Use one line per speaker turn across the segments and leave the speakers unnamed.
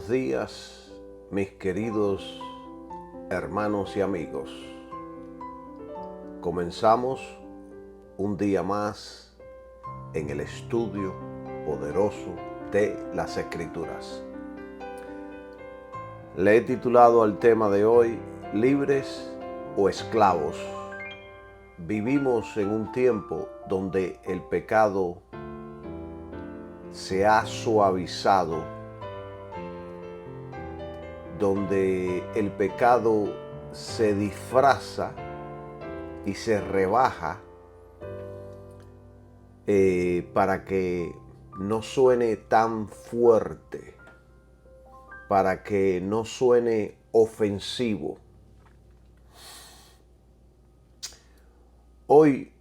buenos días, mis queridos hermanos y amigos. Comenzamos un día más en el estudio poderoso de las Escrituras. Le he titulado al tema de hoy, ¿libres o esclavos? Vivimos en un tiempo donde el pecado se ha suavizado, donde el pecado se disfraza y se rebaja para que no suene tan fuerte, para que no suene ofensivo. Hoy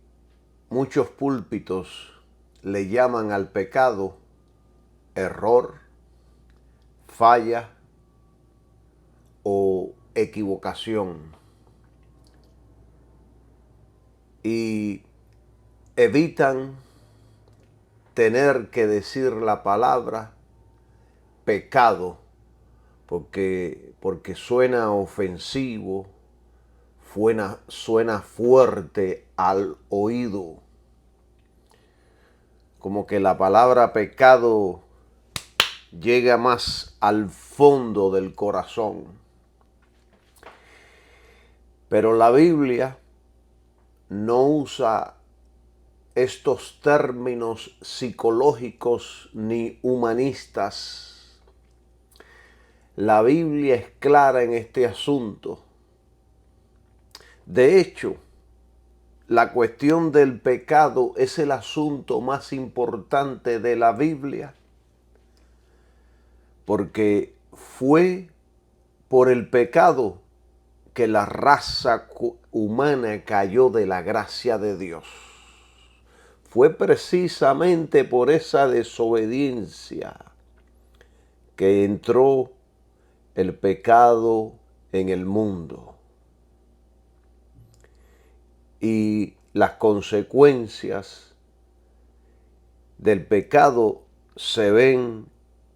muchos púlpitos le llaman al pecado error, falla o equivocación, y evitan tener que decir la palabra pecado porque suena ofensivo, suena fuerte al oído, como que la palabra pecado llega más al fondo del corazón. Pero la Biblia no usa estos términos psicológicos ni humanistas. La Biblia es clara en este asunto. De hecho, la cuestión del pecado es el asunto más importante de la Biblia, porque fue por el pecado que la raza humana cayó de la gracia de Dios. Fue precisamente por esa desobediencia que entró el pecado en el mundo. Y las consecuencias del pecado se ven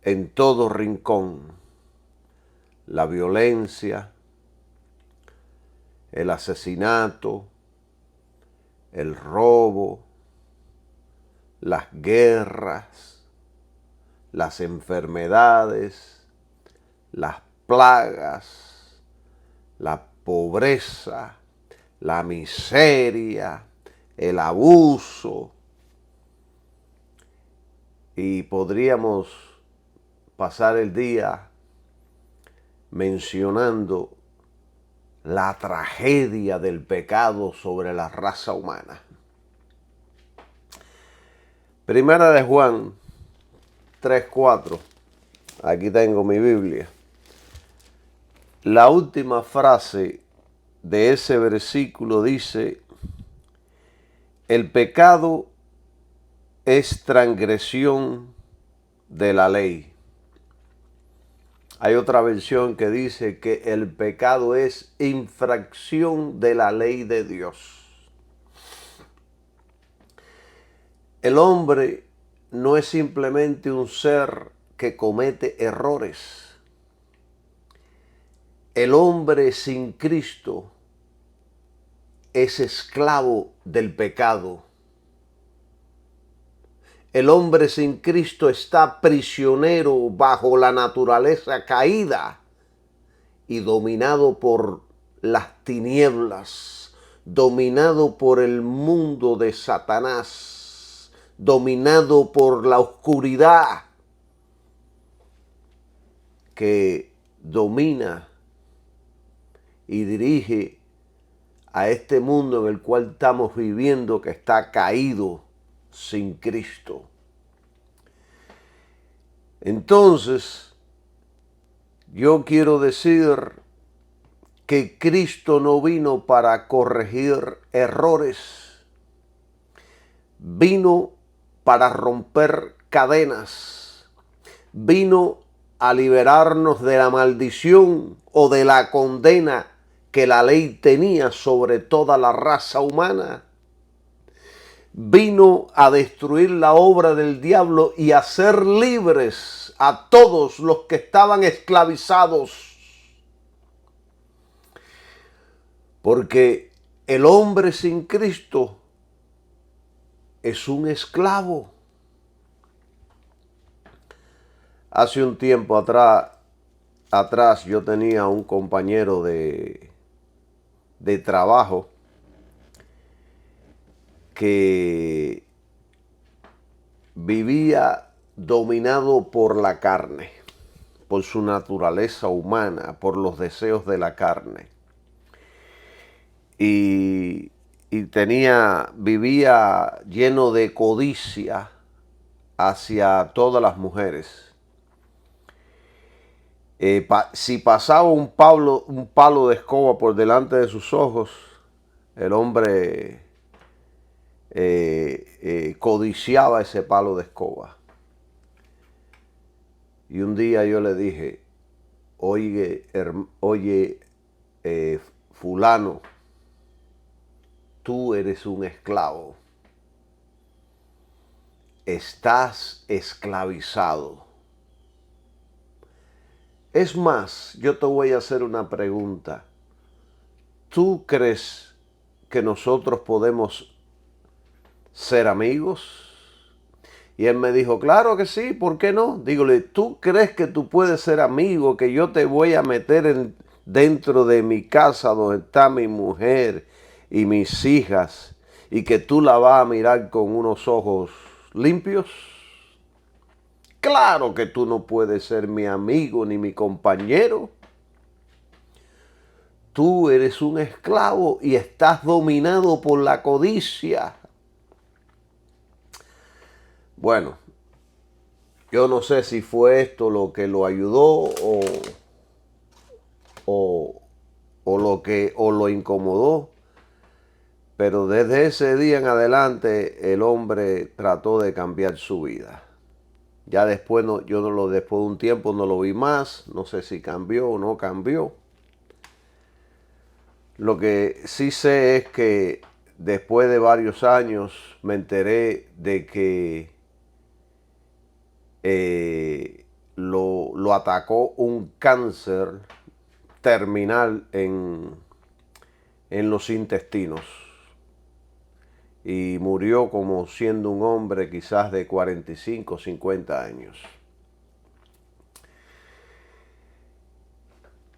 en todo rincón. La violencia, el asesinato, el robo, las guerras, las enfermedades, las plagas, la pobreza, la miseria, el abuso. Y podríamos pasar el día mencionando la tragedia del pecado sobre la raza humana. Primera de Juan 3:4. Aquí tengo mi Biblia. La última frase de ese versículo dice: el pecado es transgresión de la ley. Hay otra versión que dice que el pecado es infracción de la ley de Dios. El hombre no es simplemente un ser que comete errores. El hombre sin Cristo es esclavo del pecado. El hombre sin Cristo está prisionero bajo la naturaleza caída y dominado por las tinieblas, dominado por el mundo de Satanás, dominado por la oscuridad que domina y dirige a este mundo en el cual estamos viviendo, que está caído sin Cristo. Entonces, yo quiero decir que Cristo no vino para corregir errores, vino para romper cadenas, vino a liberarnos de la maldición o de la condena que la ley tenía sobre toda la raza humana. Vino a destruir la obra del diablo y a hacer libres a todos los que estaban esclavizados. Porque el hombre sin Cristo es un esclavo. Hace un tiempo atrás yo tenía un compañero de trabajo que vivía dominado por la carne, por su naturaleza humana, por los deseos de la carne. Y vivía lleno de codicia hacia todas las mujeres. Si pasaba un palo de escoba por delante de sus ojos, el hombre codiciaba ese palo de escoba. Y un día yo le dije, oye, fulano, tú eres un esclavo. Estás esclavizado. Es más, yo te voy a hacer una pregunta. ¿Tú crees que nosotros podemos ser amigos? Y él me dijo, claro que sí, ¿por qué no? Dígole, ¿tú crees que tú puedes ser amigo, que yo te voy a meter dentro de mi casa donde está mi mujer y mis hijas y que tú la vas a mirar con unos ojos limpios? Claro que tú no puedes ser mi amigo ni mi compañero. Tú eres un esclavo y estás dominado por la codicia. Bueno, yo no sé si fue esto lo que lo ayudó o lo incomodó, pero desde ese día en adelante el hombre trató de cambiar su vida. Ya después después de un tiempo no lo vi más, no sé si cambió o no cambió. Lo que sí sé es que después de varios años me enteré de que lo atacó un cáncer terminal en los intestinos y murió como siendo un hombre quizás de 45, 50 años.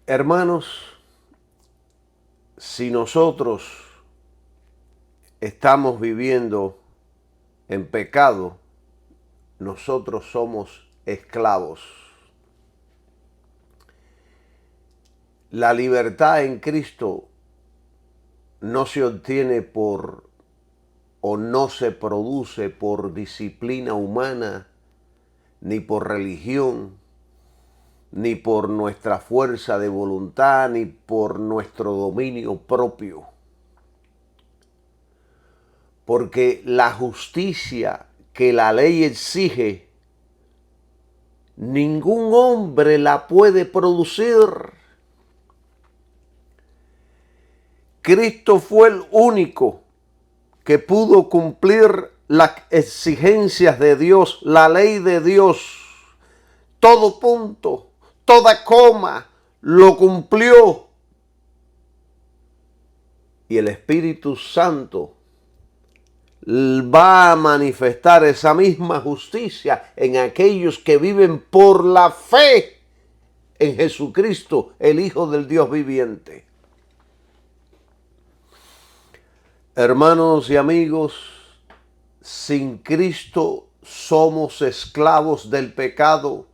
Hermanos, si nosotros estamos viviendo en pecado, nosotros somos esclavos. La libertad en Cristo no se obtiene o no se produce por disciplina humana, ni por religión, ni por nuestra fuerza de voluntad, ni por nuestro dominio propio. Porque la justicia que la ley exige, ningún hombre la puede producir. Cristo fue el único que pudo cumplir las exigencias de Dios, la ley de Dios. Todo punto, toda coma, lo cumplió. Y el Espíritu Santo va a manifestar esa misma justicia en aquellos que viven por la fe en Jesucristo, el Hijo del Dios viviente. Hermanos y amigos, sin Cristo somos esclavos del pecado.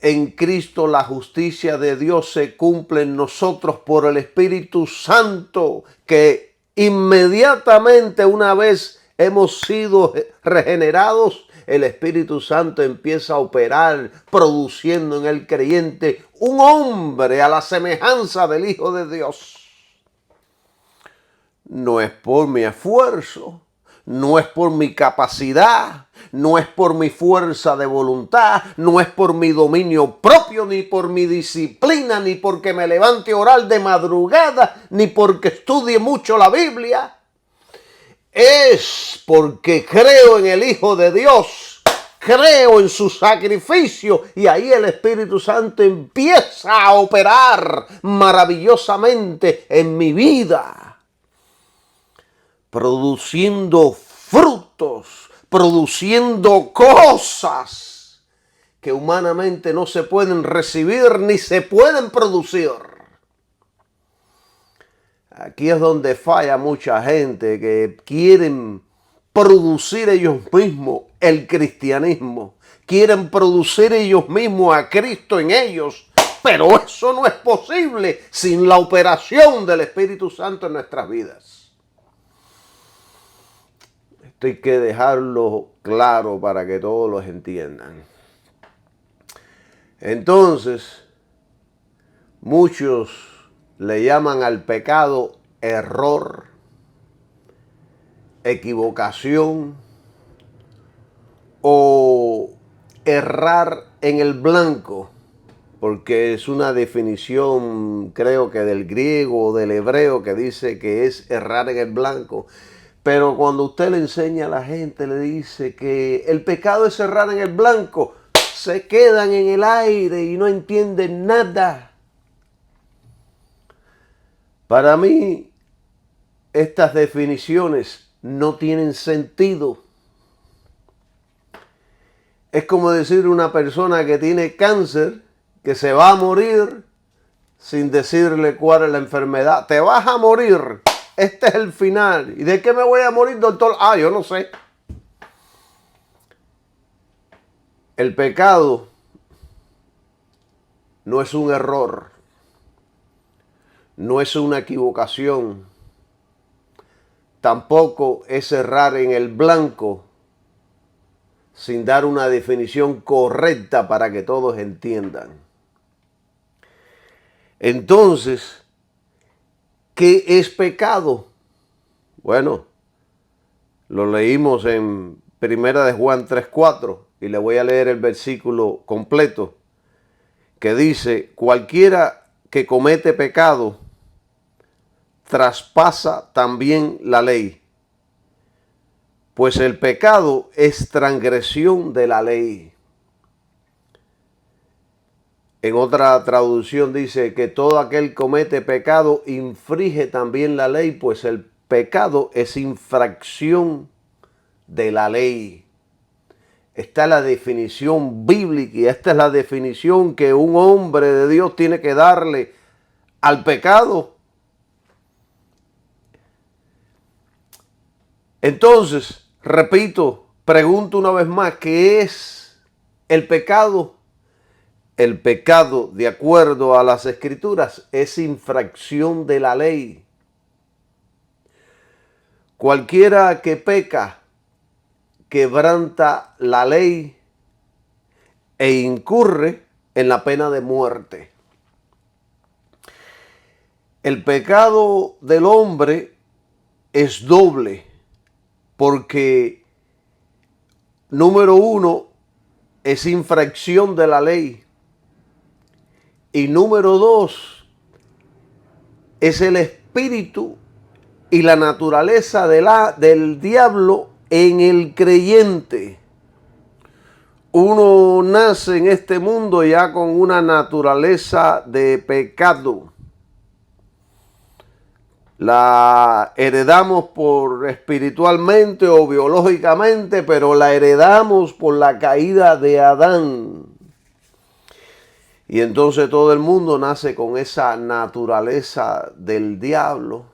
En Cristo la justicia de Dios se cumple en nosotros por el Espíritu Santo, que inmediatamente una vez hemos sido regenerados, el Espíritu Santo empieza a operar, produciendo en el creyente un hombre a la semejanza del Hijo de Dios. No es por mi esfuerzo, no es por mi capacidad, no es por mi fuerza de voluntad, no es por mi dominio propio, ni por mi disciplina, ni porque me levante a orar de madrugada, ni porque estudie mucho la Biblia. Es porque creo en el Hijo de Dios, creo en su sacrificio y ahí el Espíritu Santo empieza a operar maravillosamente en mi vida, produciendo frutos, produciendo cosas que humanamente no se pueden recibir ni se pueden producir. Aquí es donde falla mucha gente que quieren producir ellos mismos el cristianismo. Quieren producir ellos mismos a Cristo en ellos. Pero eso no es posible sin la operación del Espíritu Santo en nuestras vidas. Esto hay que dejarlo claro para que todos los entiendan. Entonces, muchos le llaman al pecado error, equivocación o errar en el blanco, porque es una definición, creo que del griego o del hebreo, que dice que es errar en el blanco. Pero cuando usted le enseña a la gente, le dice que el pecado es errar en el blanco, se quedan en el aire y no entienden nada. Para mí, estas definiciones no tienen sentido. Es como decir una persona que tiene cáncer, que se va a morir sin decirle cuál es la enfermedad. Te vas a morir. Este es el final. ¿Y de qué me voy a morir, doctor? Ah, yo no sé. El pecado no es un error. No es una equivocación. Tampoco es errar en el blanco sin dar una definición correcta para que todos entiendan. Entonces, ¿qué es pecado? Bueno, lo leímos en 1 de Juan 3:4 y le voy a leer el versículo completo que dice: cualquiera que comete pecado traspasa también la ley, pues el pecado es transgresión de la ley. En otra traducción dice que todo aquel que comete pecado infringe también la ley, pues el pecado es infracción de la ley. Esta es la definición bíblica y esta es la definición que un hombre de Dios tiene que darle al pecado. Entonces, repito, pregunto una vez más, ¿qué es el pecado? El pecado, de acuerdo a las Escrituras, es infracción de la ley. Cualquiera que peca quebranta la ley e incurre en la pena de muerte. El pecado del hombre es doble, porque número uno es infracción de la ley y número dos es el espíritu y la naturaleza del diablo en el creyente. Uno nace en este mundo ya con una naturaleza de pecado. La heredamos por espiritualmente o biológicamente, pero la heredamos por la caída de Adán. Y entonces todo el mundo nace con esa naturaleza del diablo,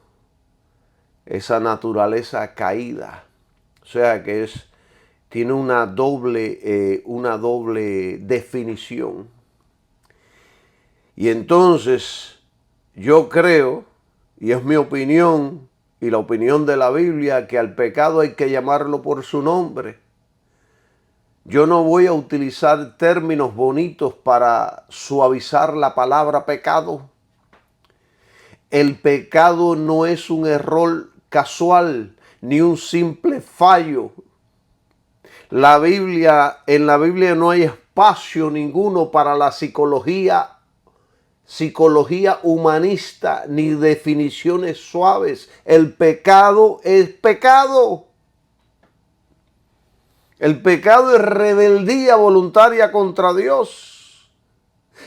esa naturaleza caída. O sea que tiene una doble definición. Y entonces yo creo, y es mi opinión y la opinión de la Biblia, que al pecado hay que llamarlo por su nombre. Yo no voy a utilizar términos bonitos para suavizar la palabra pecado. El pecado no es un error casual ni un simple fallo. En la Biblia no hay espacio ninguno para la psicología humanista ni definiciones suaves. El pecado es pecado. El pecado es rebeldía voluntaria contra Dios.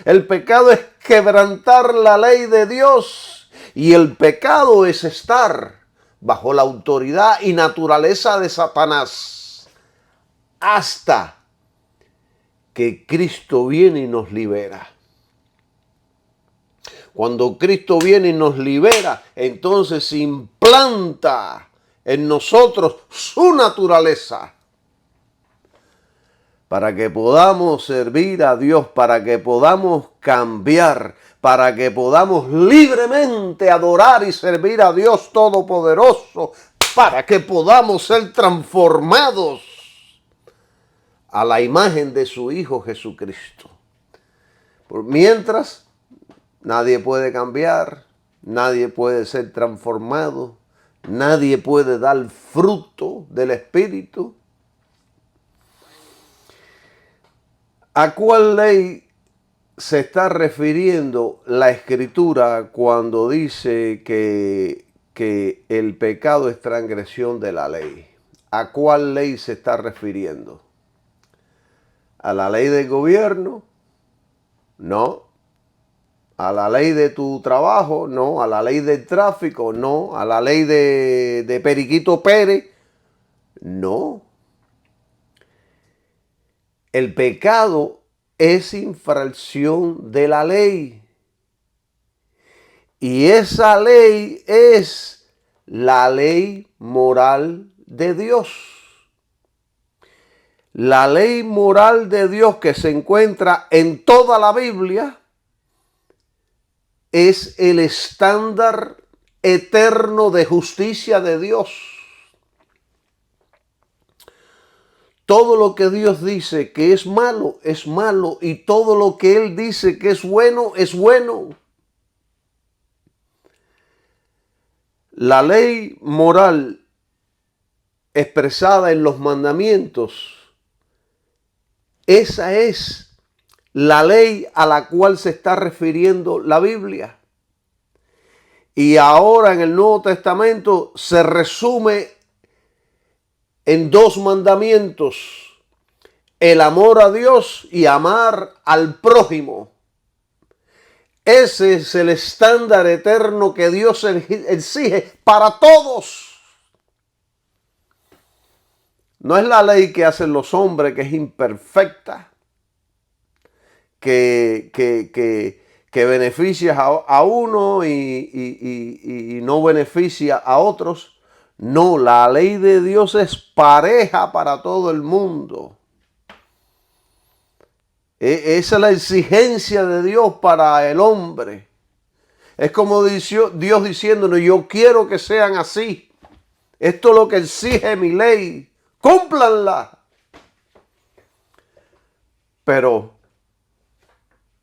El pecado es quebrantar la ley de Dios. Y el pecado es estar bajo la autoridad y naturaleza de Satanás hasta que Cristo viene y nos libera. Cuando Cristo viene y nos libera, entonces implanta en nosotros su naturaleza para que podamos servir a Dios, para que podamos cambiar, para que podamos libremente adorar y servir a Dios Todopoderoso, para que podamos ser transformados a la imagen de su Hijo Jesucristo. Mientras, nadie puede cambiar, nadie puede ser transformado, nadie puede dar fruto del Espíritu. ¿A cuál ley se está refiriendo la Escritura cuando dice que el pecado es transgresión de la ley? ¿A cuál ley se está refiriendo? ¿A la ley del gobierno? No. ¿A la ley de tu trabajo? No. ¿A la ley del tráfico? No. ¿A la ley de Periquito Pérez? No. El pecado es infracción de la ley. Y esa ley es la ley moral de Dios. La ley moral de Dios que se encuentra en toda la Biblia es el estándar eterno de justicia de Dios. Todo lo que Dios dice que es malo, y todo lo que Él dice que es bueno, es bueno. La ley moral expresada en los mandamientos, esa es la ley a la cual se está refiriendo la Biblia. Y ahora en el Nuevo Testamento se resume en dos mandamientos: el amor a Dios y amar al prójimo. Ese es el estándar eterno que Dios exige para todos. No es la ley que hacen los hombres, que es imperfecta, que beneficia a uno y no beneficia a otros. No, la ley de Dios es pareja para todo el mundo. Esa es la exigencia de Dios para el hombre. Es como Dios diciéndonos: yo quiero que sean así. Esto es lo que exige mi ley. Cúmplanla. Pero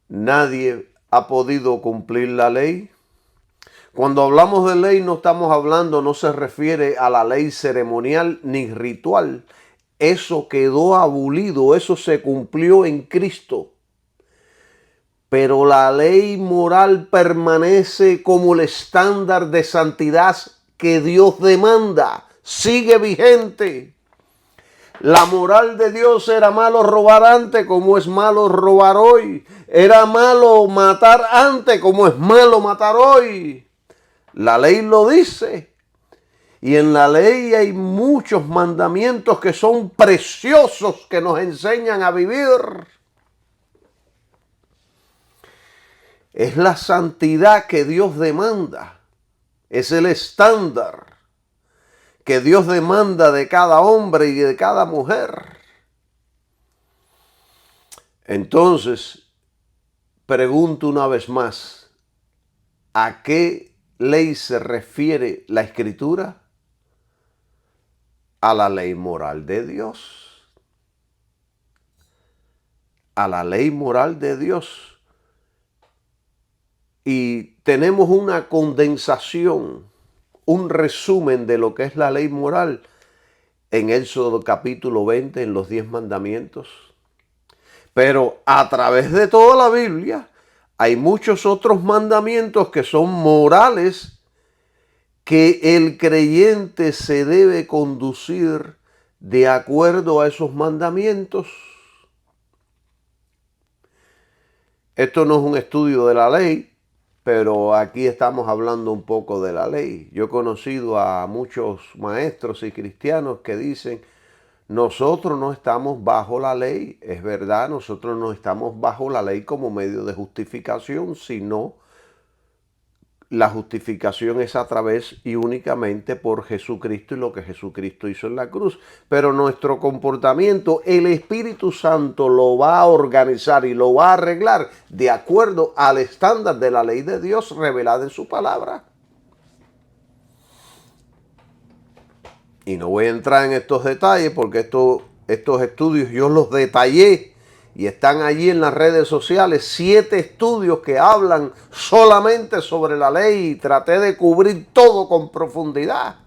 nadie ha podido cumplir la ley. Cuando hablamos de ley no se refiere a la ley ceremonial ni ritual. Eso quedó abolido, eso se cumplió en Cristo. Pero la ley moral permanece como el estándar de santidad que Dios demanda. Sigue vigente. La moral de Dios era malo robar antes como es malo robar hoy. Era malo matar antes como es malo matar hoy. La ley lo dice. Y en la ley hay muchos mandamientos que son preciosos, que nos enseñan a vivir. Es la santidad que Dios demanda. Es el estándar que Dios demanda de cada hombre y de cada mujer. Entonces, pregunto una vez más: ¿a qué ley se refiere la Escritura? A la ley moral de Dios. A la ley moral de Dios. Y tenemos una condensación, un resumen de lo que es la ley moral en Éxodo capítulo 20, en los 10 mandamientos. Pero a través de toda la Biblia hay muchos otros mandamientos que son morales, que el creyente se debe conducir de acuerdo a esos mandamientos. Esto no es un estudio de la ley, pero aquí estamos hablando un poco de la ley. Yo he conocido a muchos maestros y cristianos que dicen, nosotros no estamos bajo la ley. Es verdad, nosotros no estamos bajo la ley como medio de justificación, sino la justificación es a través y únicamente por Jesucristo y lo que Jesucristo hizo en la cruz. Pero nuestro comportamiento, el Espíritu Santo lo va a organizar y lo va a arreglar de acuerdo al estándar de la ley de Dios revelada en su palabra. Y no voy a entrar en estos detalles porque estos estudios yo los detallé y están allí en las redes sociales. 7 estudios que hablan solamente sobre la ley y traté de cubrir todo con profundidad.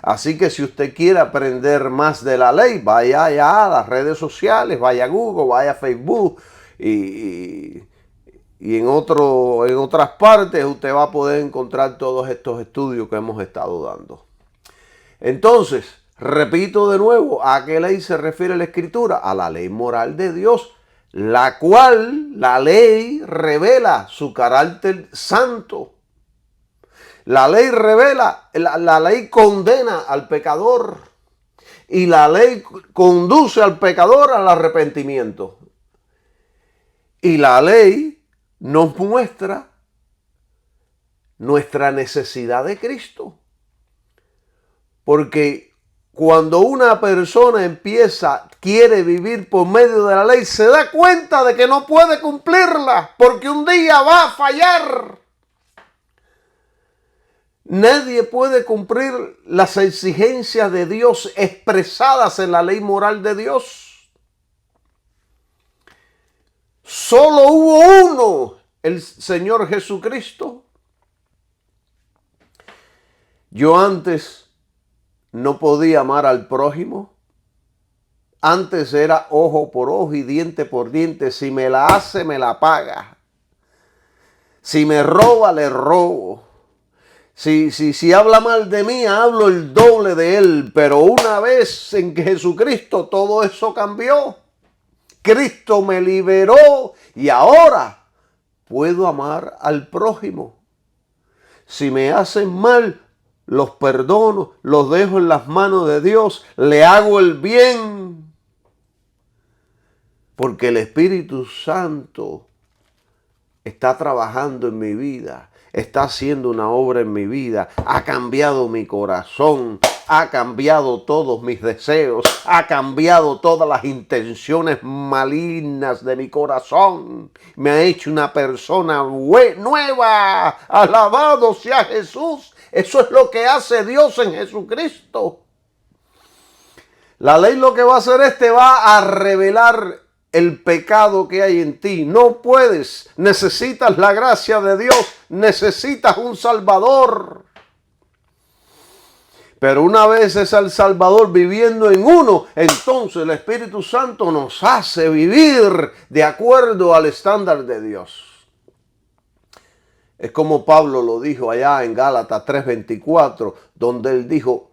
Así que si usted quiere aprender más de la ley, vaya allá a las redes sociales, vaya a Google, vaya a Facebook y en otras partes usted va a poder encontrar todos estos estudios que hemos estado dando. Entonces, repito de nuevo, ¿a qué ley se refiere la Escritura? A la ley moral de Dios, la cual, la ley, revela su carácter santo. La ley revela, la ley condena al pecador y la ley conduce al pecador al arrepentimiento. Y la ley nos muestra nuestra necesidad de Cristo. Porque cuando una persona quiere vivir por medio de la ley, se da cuenta de que no puede cumplirla, porque un día va a fallar. Nadie puede cumplir las exigencias de Dios expresadas en la ley moral de Dios. Solo hubo uno, el Señor Jesucristo. Yo antes no podía amar al prójimo. Antes era ojo por ojo y diente por diente. Si me la hace, me la paga. Si me roba, le robo. Si habla mal de mí, hablo el doble de él. Pero una vez en Jesucristo todo eso cambió. Cristo me liberó y ahora puedo amar al prójimo. Si me hacen mal, los perdono, los dejo en las manos de Dios, le hago el bien. Porque el Espíritu Santo está trabajando en mi vida, está haciendo una obra en mi vida, ha cambiado mi corazón, ha cambiado todos mis deseos, ha cambiado todas las intenciones malignas de mi corazón, me ha hecho una persona nueva. Alabado sea Jesús. Eso es lo que hace Dios en Jesucristo. La ley lo que va a hacer es te va a revelar el pecado que hay en ti. No puedes, necesitas la gracia de Dios, necesitas un Salvador. Pero una vez es el Salvador viviendo en uno, entonces el Espíritu Santo nos hace vivir de acuerdo al estándar de Dios. Es como Pablo lo dijo allá en Gálatas 3:24, donde él dijo,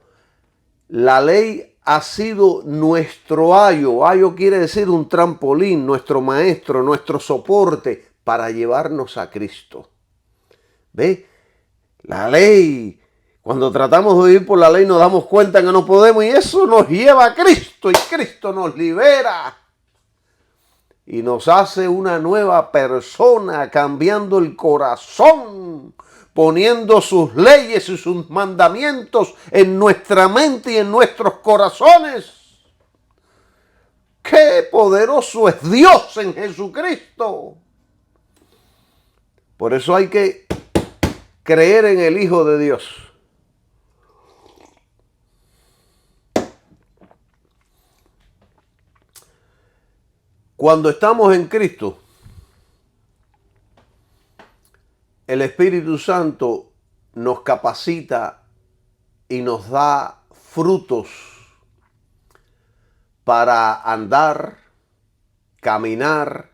la ley ha sido nuestro ayo. Ayo quiere decir un trampolín, nuestro maestro, nuestro soporte para llevarnos a Cristo. ¿Ve? La ley, cuando tratamos de vivir por la ley nos damos cuenta que no podemos y eso nos lleva a Cristo y Cristo nos libera. Y nos hace una nueva persona, cambiando el corazón, poniendo sus leyes y sus mandamientos en nuestra mente y en nuestros corazones. ¡Qué poderoso es Dios en Jesucristo! Por eso hay que creer en el Hijo de Dios. Cuando estamos en Cristo, el Espíritu Santo nos capacita y nos da frutos para andar, caminar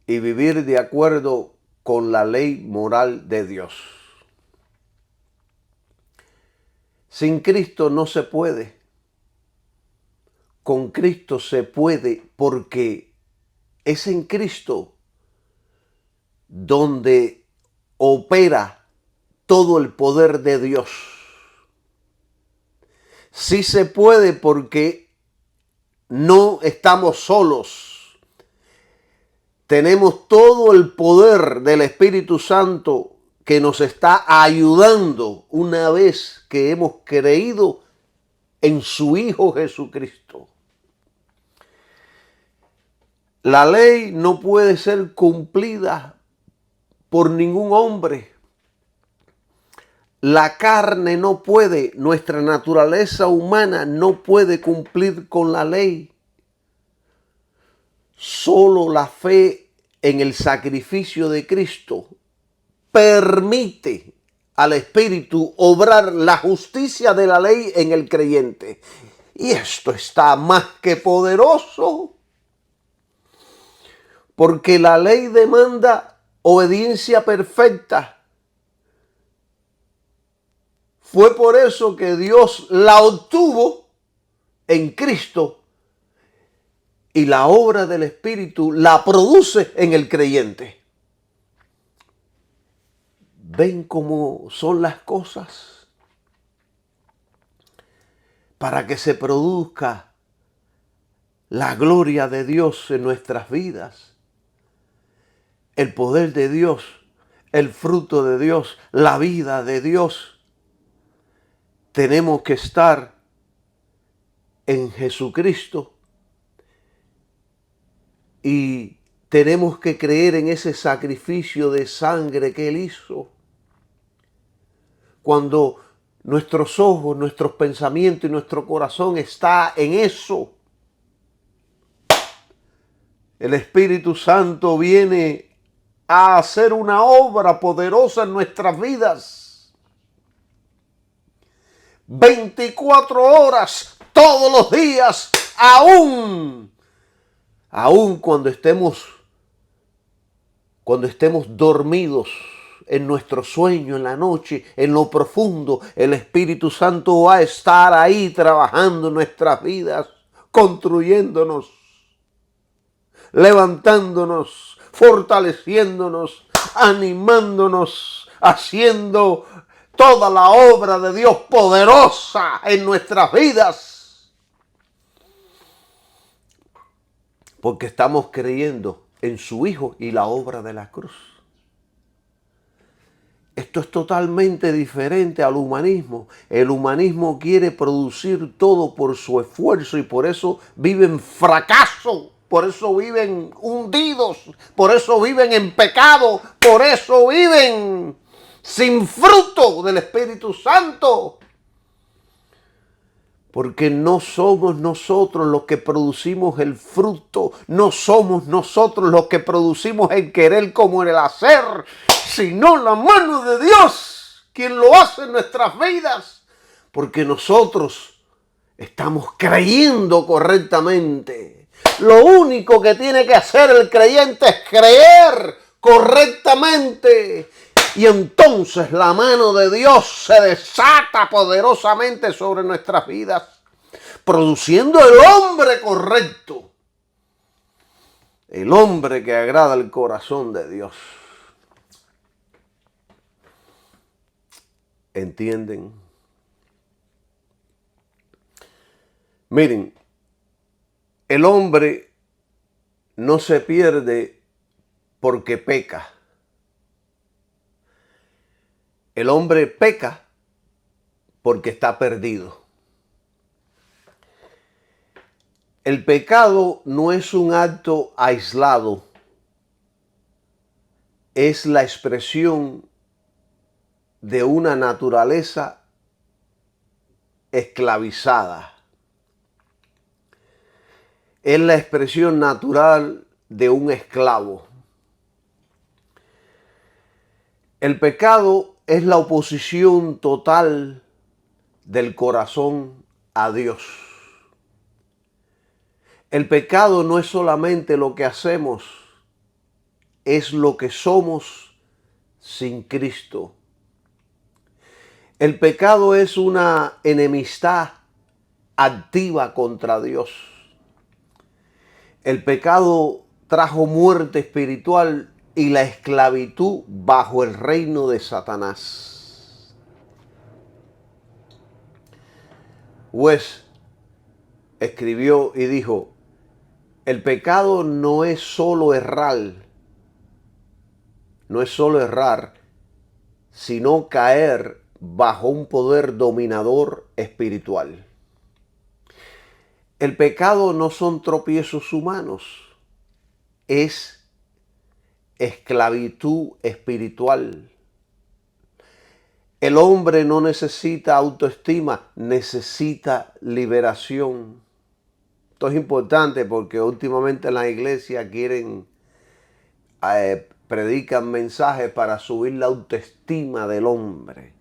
y vivir de acuerdo con la ley moral de Dios. Sin Cristo no se puede. con Cristo se puede, porque es en Cristo donde opera todo el poder de Dios. Sí se puede porque no estamos solos. Tenemos todo el poder del Espíritu Santo que nos está ayudando una vez que hemos creído en su Hijo Jesucristo. La ley no puede ser cumplida por ningún hombre. La carne no puede, nuestra naturaleza humana no puede cumplir con la ley. Solo la fe en el sacrificio de Cristo permite al Espíritu obrar la justicia de la ley en el creyente. Y esto está más que poderoso, porque la ley demanda obediencia perfecta. Fue por eso que Dios la obtuvo en Cristo y la obra del Espíritu la produce en el creyente. ¿Ven cómo son las cosas? Para que se produzca la gloria de Dios en nuestras vidas, el poder de Dios, el fruto de Dios, la vida de Dios. Tenemos que estar en Jesucristo y tenemos que creer en ese sacrificio de sangre que Él hizo. Cuando nuestros ojos, nuestros pensamientos y nuestro corazón está en eso, el Espíritu Santo viene a hacer una obra poderosa en nuestras vidas. 24 horas, todos los días, aún cuando estemos dormidos, en nuestro sueño, en la noche, en lo profundo, el Espíritu Santo va a estar ahí trabajando en nuestras vidas, construyéndonos, levantándonos, fortaleciéndonos, animándonos, haciendo toda la obra de Dios poderosa en nuestras vidas. Porque estamos creyendo en su Hijo y la obra de la cruz. Esto es totalmente diferente al humanismo. El humanismo quiere producir todo por su esfuerzo y por eso viven fracaso, por eso viven hundidos, por eso viven en pecado, por eso viven sin fruto del Espíritu Santo. Porque no somos nosotros los que producimos el fruto, no somos nosotros los que producimos el querer como en el hacer, sino la mano de Dios, quien lo hace en nuestras vidas. Porque nosotros estamos creyendo correctamente. Lo único que tiene que hacer el creyente es creer correctamente. Y entonces la mano de Dios se desata poderosamente sobre nuestras vidas, produciendo el hombre correcto, el hombre que agrada el corazón de Dios. ¿Entienden? Miren, el hombre no se pierde porque peca. El hombre peca porque está perdido. El pecado no es un acto aislado, es la expresión de una naturaleza esclavizada. Es la expresión natural de un esclavo. El pecado es la oposición total del corazón a Dios. El pecado no es solamente lo que hacemos, es lo que somos sin Cristo. El pecado es una enemistad activa contra Dios. El pecado trajo muerte espiritual y la esclavitud bajo el reino de Satanás. Wes escribió y dijo, el pecado no es solo errar, sino caer bajo un poder dominador espiritual. El pecado no son tropiezos humanos, es esclavitud espiritual. El hombre no necesita autoestima, necesita liberación. Esto es importante porque últimamente en la iglesia predican mensajes para subir la autoestima del hombre.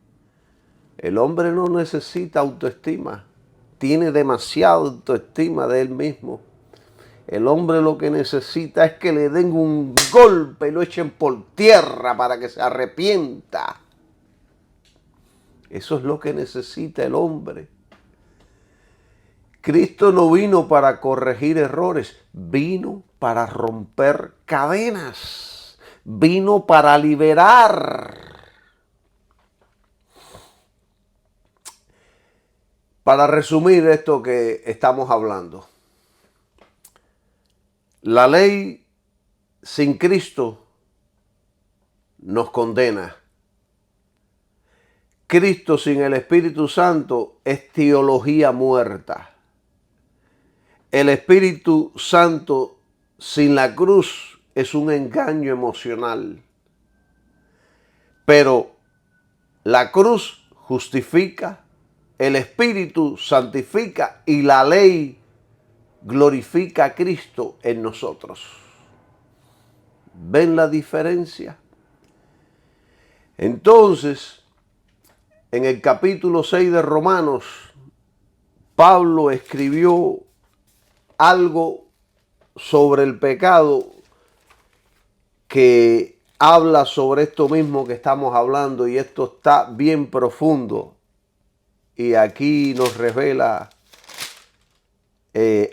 El hombre no necesita autoestima, tiene demasiada autoestima de él mismo. El hombre lo que necesita es que le den un golpe y lo echen por tierra para que se arrepienta. Eso es lo que necesita el hombre. Cristo no vino para corregir errores, vino para romper cadenas, vino para liberar. Para resumir esto que estamos hablando, la ley sin Cristo nos condena. Cristo sin el Espíritu Santo es teología muerta. El Espíritu Santo sin la cruz es un engaño emocional. Pero la cruz justifica, el Espíritu santifica y la ley glorifica a Cristo en nosotros. ¿Ven la diferencia? Entonces, en el capítulo 6 de Romanos, Pablo escribió algo sobre el pecado que habla sobre esto mismo que estamos hablando, y esto está bien profundo. Y aquí nos revela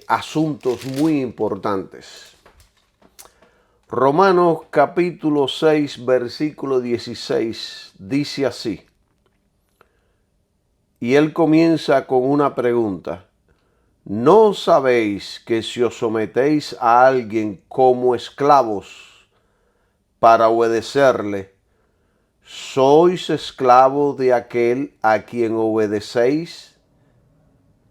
asuntos muy importantes. Romanos capítulo 6, versículo 16, dice así. Y él comienza con una pregunta. ¿No sabéis que si os sometéis a alguien como esclavos para obedecerle, sois esclavos de aquel a quien obedecéis,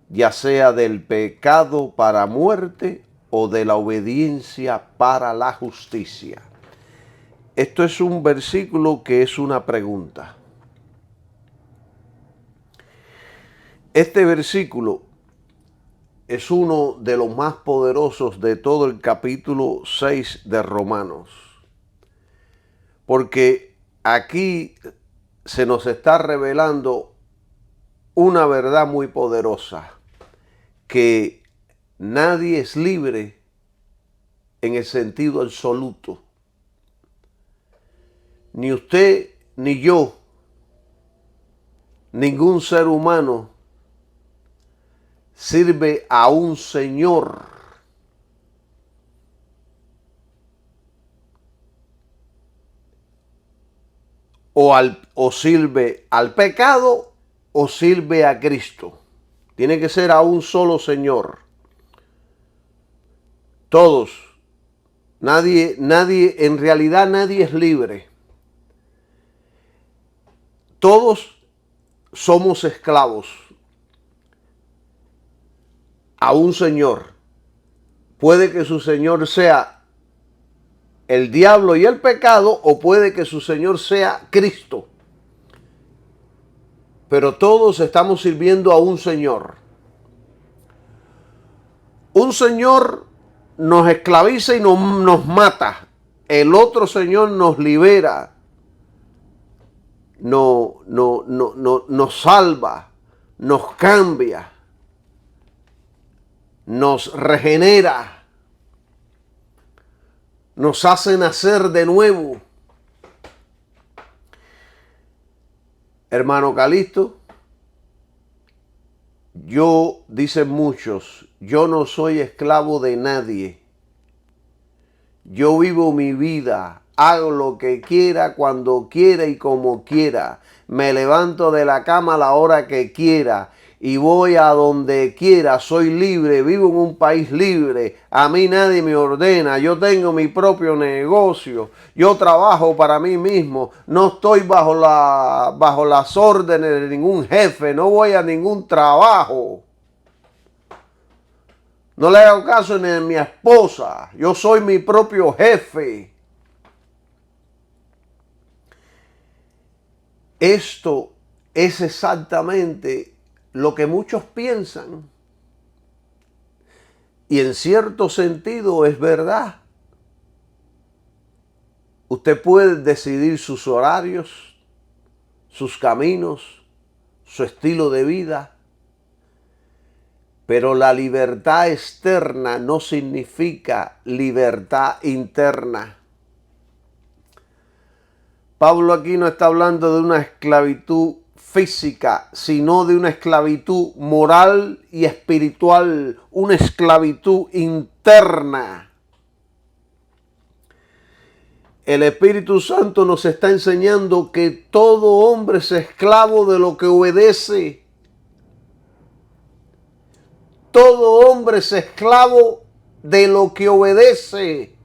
ya sea del pecado para muerte o de la obediencia para la justicia? Esto es un versículo que es una pregunta. Este versículo es uno de los más poderosos de todo el capítulo 6 de Romanos, porque aquí se nos está revelando una verdad muy poderosa, que nadie es libre en el sentido absoluto. Ni usted ni yo, ningún ser humano sirve a un Señor. O sirve al pecado o sirve a Cristo. Tiene que ser a un solo Señor. Todos. En realidad nadie es libre. Todos somos esclavos a un Señor. Puede que su Señor sea el diablo y el pecado, o puede que su Señor sea Cristo. Pero todos estamos sirviendo a un Señor. Un Señor nos esclaviza y nos mata. El otro Señor nos libera, nos salva, nos cambia, nos regenera, nos hace nacer de nuevo. Hermano Calixto, dicen muchos, yo no soy esclavo de nadie. Yo vivo mi vida, hago lo que quiera, cuando quiera y como quiera. Me levanto de la cama a la hora que quiera y voy a donde quiera. Soy libre, vivo en un país libre. A mí nadie me ordena. Yo tengo mi propio negocio. Yo trabajo para mí mismo. No estoy bajo las órdenes de ningún jefe. No voy a ningún trabajo. No le hago caso ni a mi esposa. Yo soy mi propio jefe. Esto es exactamente lo que muchos piensan. Y en cierto sentido es verdad. Usted puede decidir sus horarios, sus caminos, su estilo de vida. Pero la libertad externa no significa libertad interna. Pablo aquí no está hablando de una esclavitud física, sino de una esclavitud moral y espiritual, una esclavitud interna. El Espíritu Santo nos está enseñando que todo hombre es esclavo de lo que obedece. Todo hombre es esclavo de lo que obedece.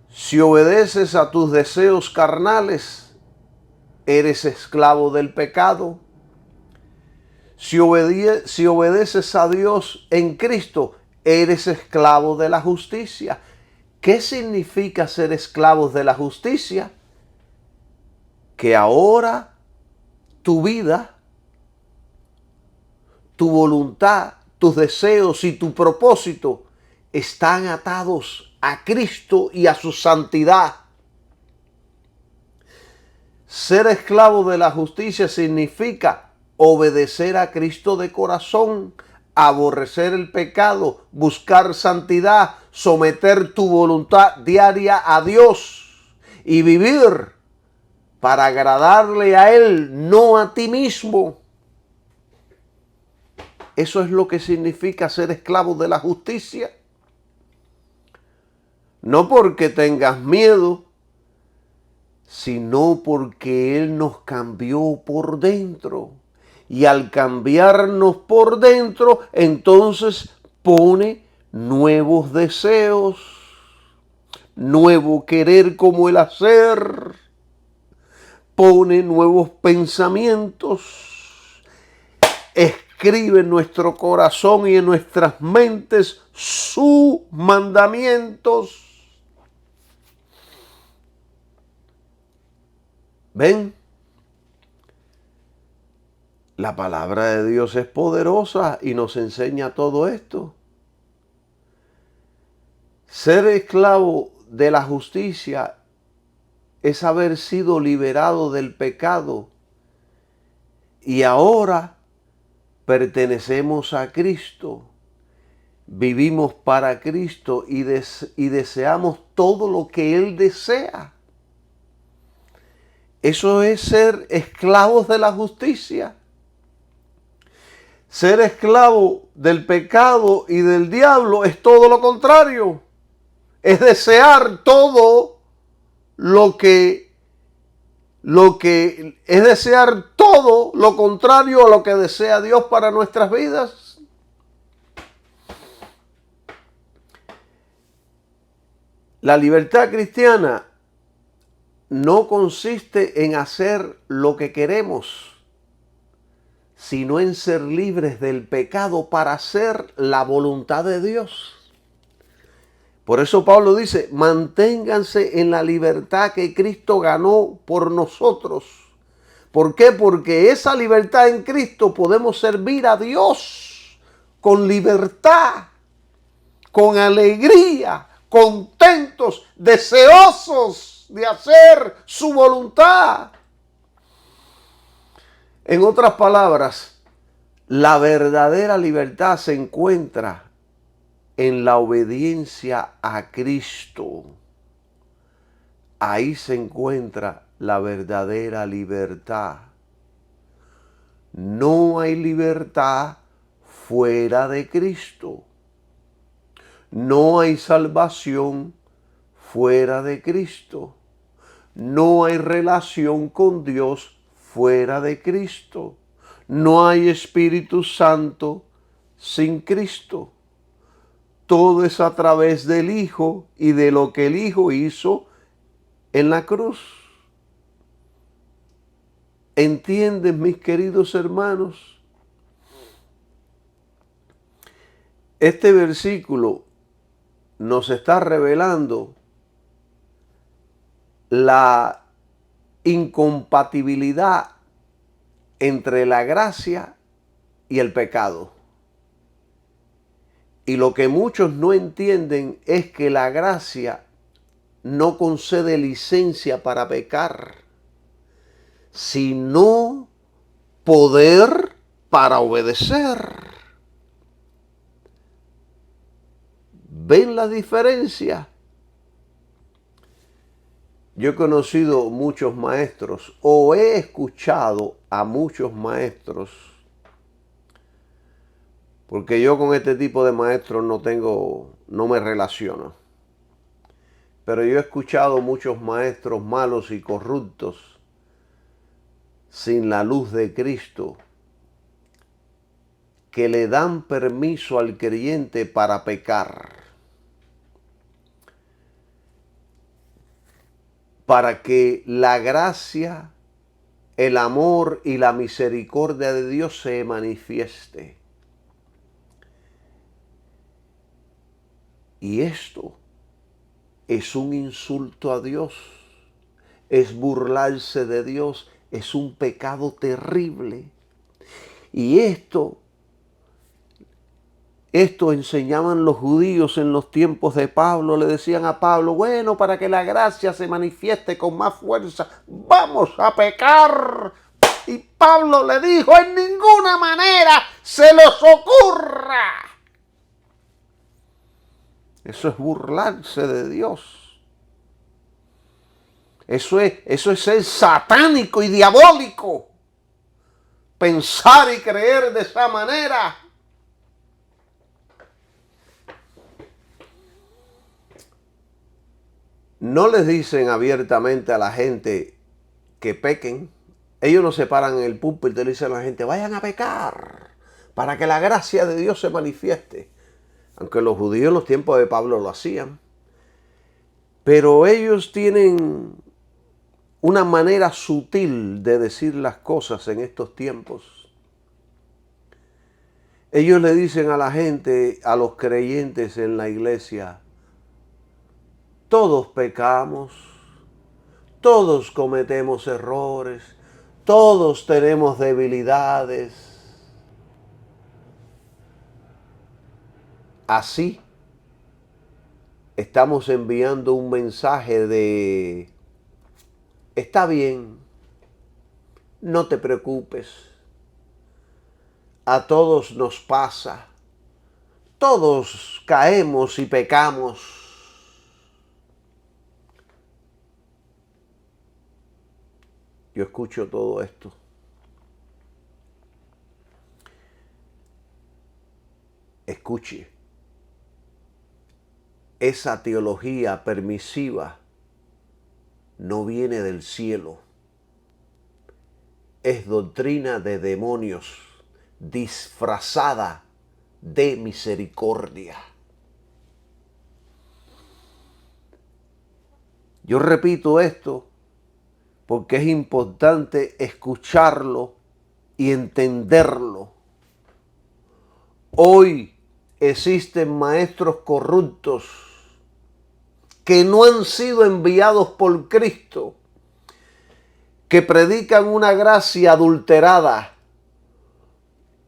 Si obedeces a tus deseos carnales, eres esclavo del pecado. Si obedeces a Dios en Cristo, eres esclavo de la justicia. ¿Qué significa ser esclavos de la justicia? Que ahora tu vida, tu voluntad, tus deseos y tu propósito están atados a Cristo y a su santidad. Ser esclavo de la justicia significa obedecer a Cristo de corazón, aborrecer el pecado, buscar santidad, someter tu voluntad diaria a Dios y vivir para agradarle a Él, no a ti mismo. Eso es lo que significa ser esclavo de la justicia. No porque tengas miedo, sino porque Él nos cambió por dentro. Y al cambiarnos por dentro, entonces pone nuevos deseos, nuevo querer como el hacer, pone nuevos pensamientos, escribe en nuestro corazón y en nuestras mentes sus mandamientos. ¿Ven? La palabra de Dios es poderosa y nos enseña todo esto. Ser esclavo de la justicia es haber sido liberado del pecado y ahora pertenecemos a Cristo, vivimos para Cristo y deseamos todo lo que Él desea. Eso es ser esclavos de la justicia. Ser esclavo del pecado y del diablo es todo lo contrario. Es desear todo es desear todo lo contrario a lo que desea Dios para nuestras vidas. La libertad cristiana no consiste en hacer lo que queremos, sino en ser libres del pecado para hacer la voluntad de Dios. Por eso Pablo dice, manténganse en la libertad que Cristo ganó por nosotros. ¿Por qué? Porque esa libertad en Cristo podemos servir a Dios con libertad, con alegría, contentos, deseosos de hacer su voluntad. En otras palabras, la verdadera libertad se encuentra en la obediencia a Cristo. Ahí se encuentra la verdadera libertad. No hay libertad fuera de Cristo. No hay salvación fuera de Cristo. No hay relación con Dios fuera de Cristo. No hay Espíritu Santo sin Cristo. Todo es a través del Hijo y de lo que el Hijo hizo en la cruz. ¿Entienden, mis queridos hermanos? Este versículo nos está revelando la incompatibilidad entre la gracia y el pecado. Y lo que muchos no entienden es que la gracia no concede licencia para pecar, sino poder para obedecer. ¿Ven la diferencia? Yo he conocido muchos maestros o he escuchado a muchos maestros, porque yo con este tipo de maestros no me relaciono. Pero yo he escuchado muchos maestros malos y corruptos sin la luz de Cristo que le dan permiso al creyente para pecar, para que la gracia, el amor y la misericordia de Dios se manifieste. Y esto es un insulto a Dios, es burlarse de Dios, es un pecado terrible. Y esto enseñaban los judíos en los tiempos de Pablo. Le decían a Pablo, bueno, para que la gracia se manifieste con más fuerza, vamos a pecar. Y Pablo le dijo, en ninguna manera se los ocurra. Eso es burlarse de Dios. Eso es ser satánico y diabólico. Pensar y creer de esa manera. No les dicen abiertamente a la gente que pequen. Ellos no se paran en el púlpito y le dicen a la gente, vayan a pecar para que la gracia de Dios se manifieste. Aunque los judíos en los tiempos de Pablo lo hacían. Pero ellos tienen una manera sutil de decir las cosas en estos tiempos. Ellos le dicen a la gente, a los creyentes en la iglesia, todos pecamos, todos cometemos errores, todos tenemos debilidades. Así estamos enviando un mensaje de, está bien, no te preocupes, a todos nos pasa, todos caemos y pecamos. Yo escucho todo esto. Escuche. Esa teología permisiva no viene del cielo. Es doctrina de demonios disfrazada de misericordia. Yo repito esto porque es importante escucharlo y entenderlo. Hoy existen maestros corruptos que no han sido enviados por Cristo, que predican una gracia adulterada,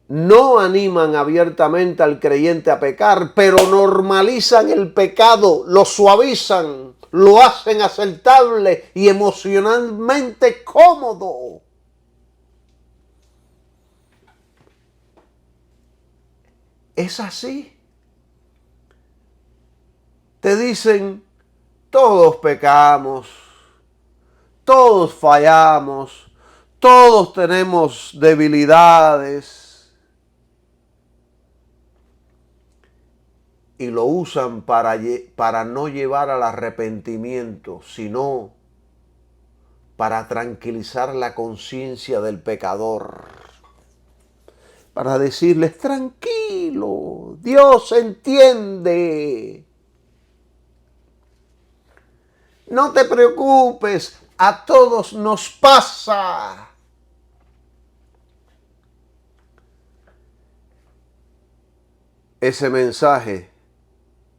no animan abiertamente al creyente a pecar, pero normalizan el pecado, lo suavizan, lo hacen aceptable y emocionalmente cómodo. Es así. Te dicen, todos pecamos, todos fallamos, todos tenemos debilidades. y lo usan para no llevar al arrepentimiento, sino para tranquilizar la conciencia del pecador. Para decirles, tranquilo, Dios entiende. No te preocupes, a todos nos pasa. Ese mensaje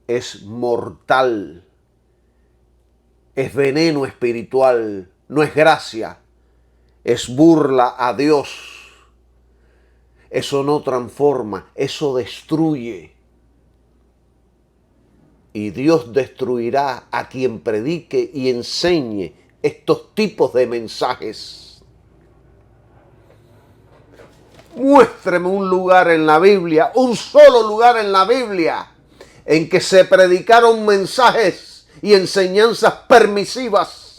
es mortal, es veneno espiritual, no es gracia, es burla a Dios. Eso no transforma, eso destruye. Y Dios destruirá a quien predique y enseñe estos tipos de mensajes. Muéstreme un lugar en la Biblia, un solo lugar en la Biblia, en que se predicaron mensajes y enseñanzas permisivas.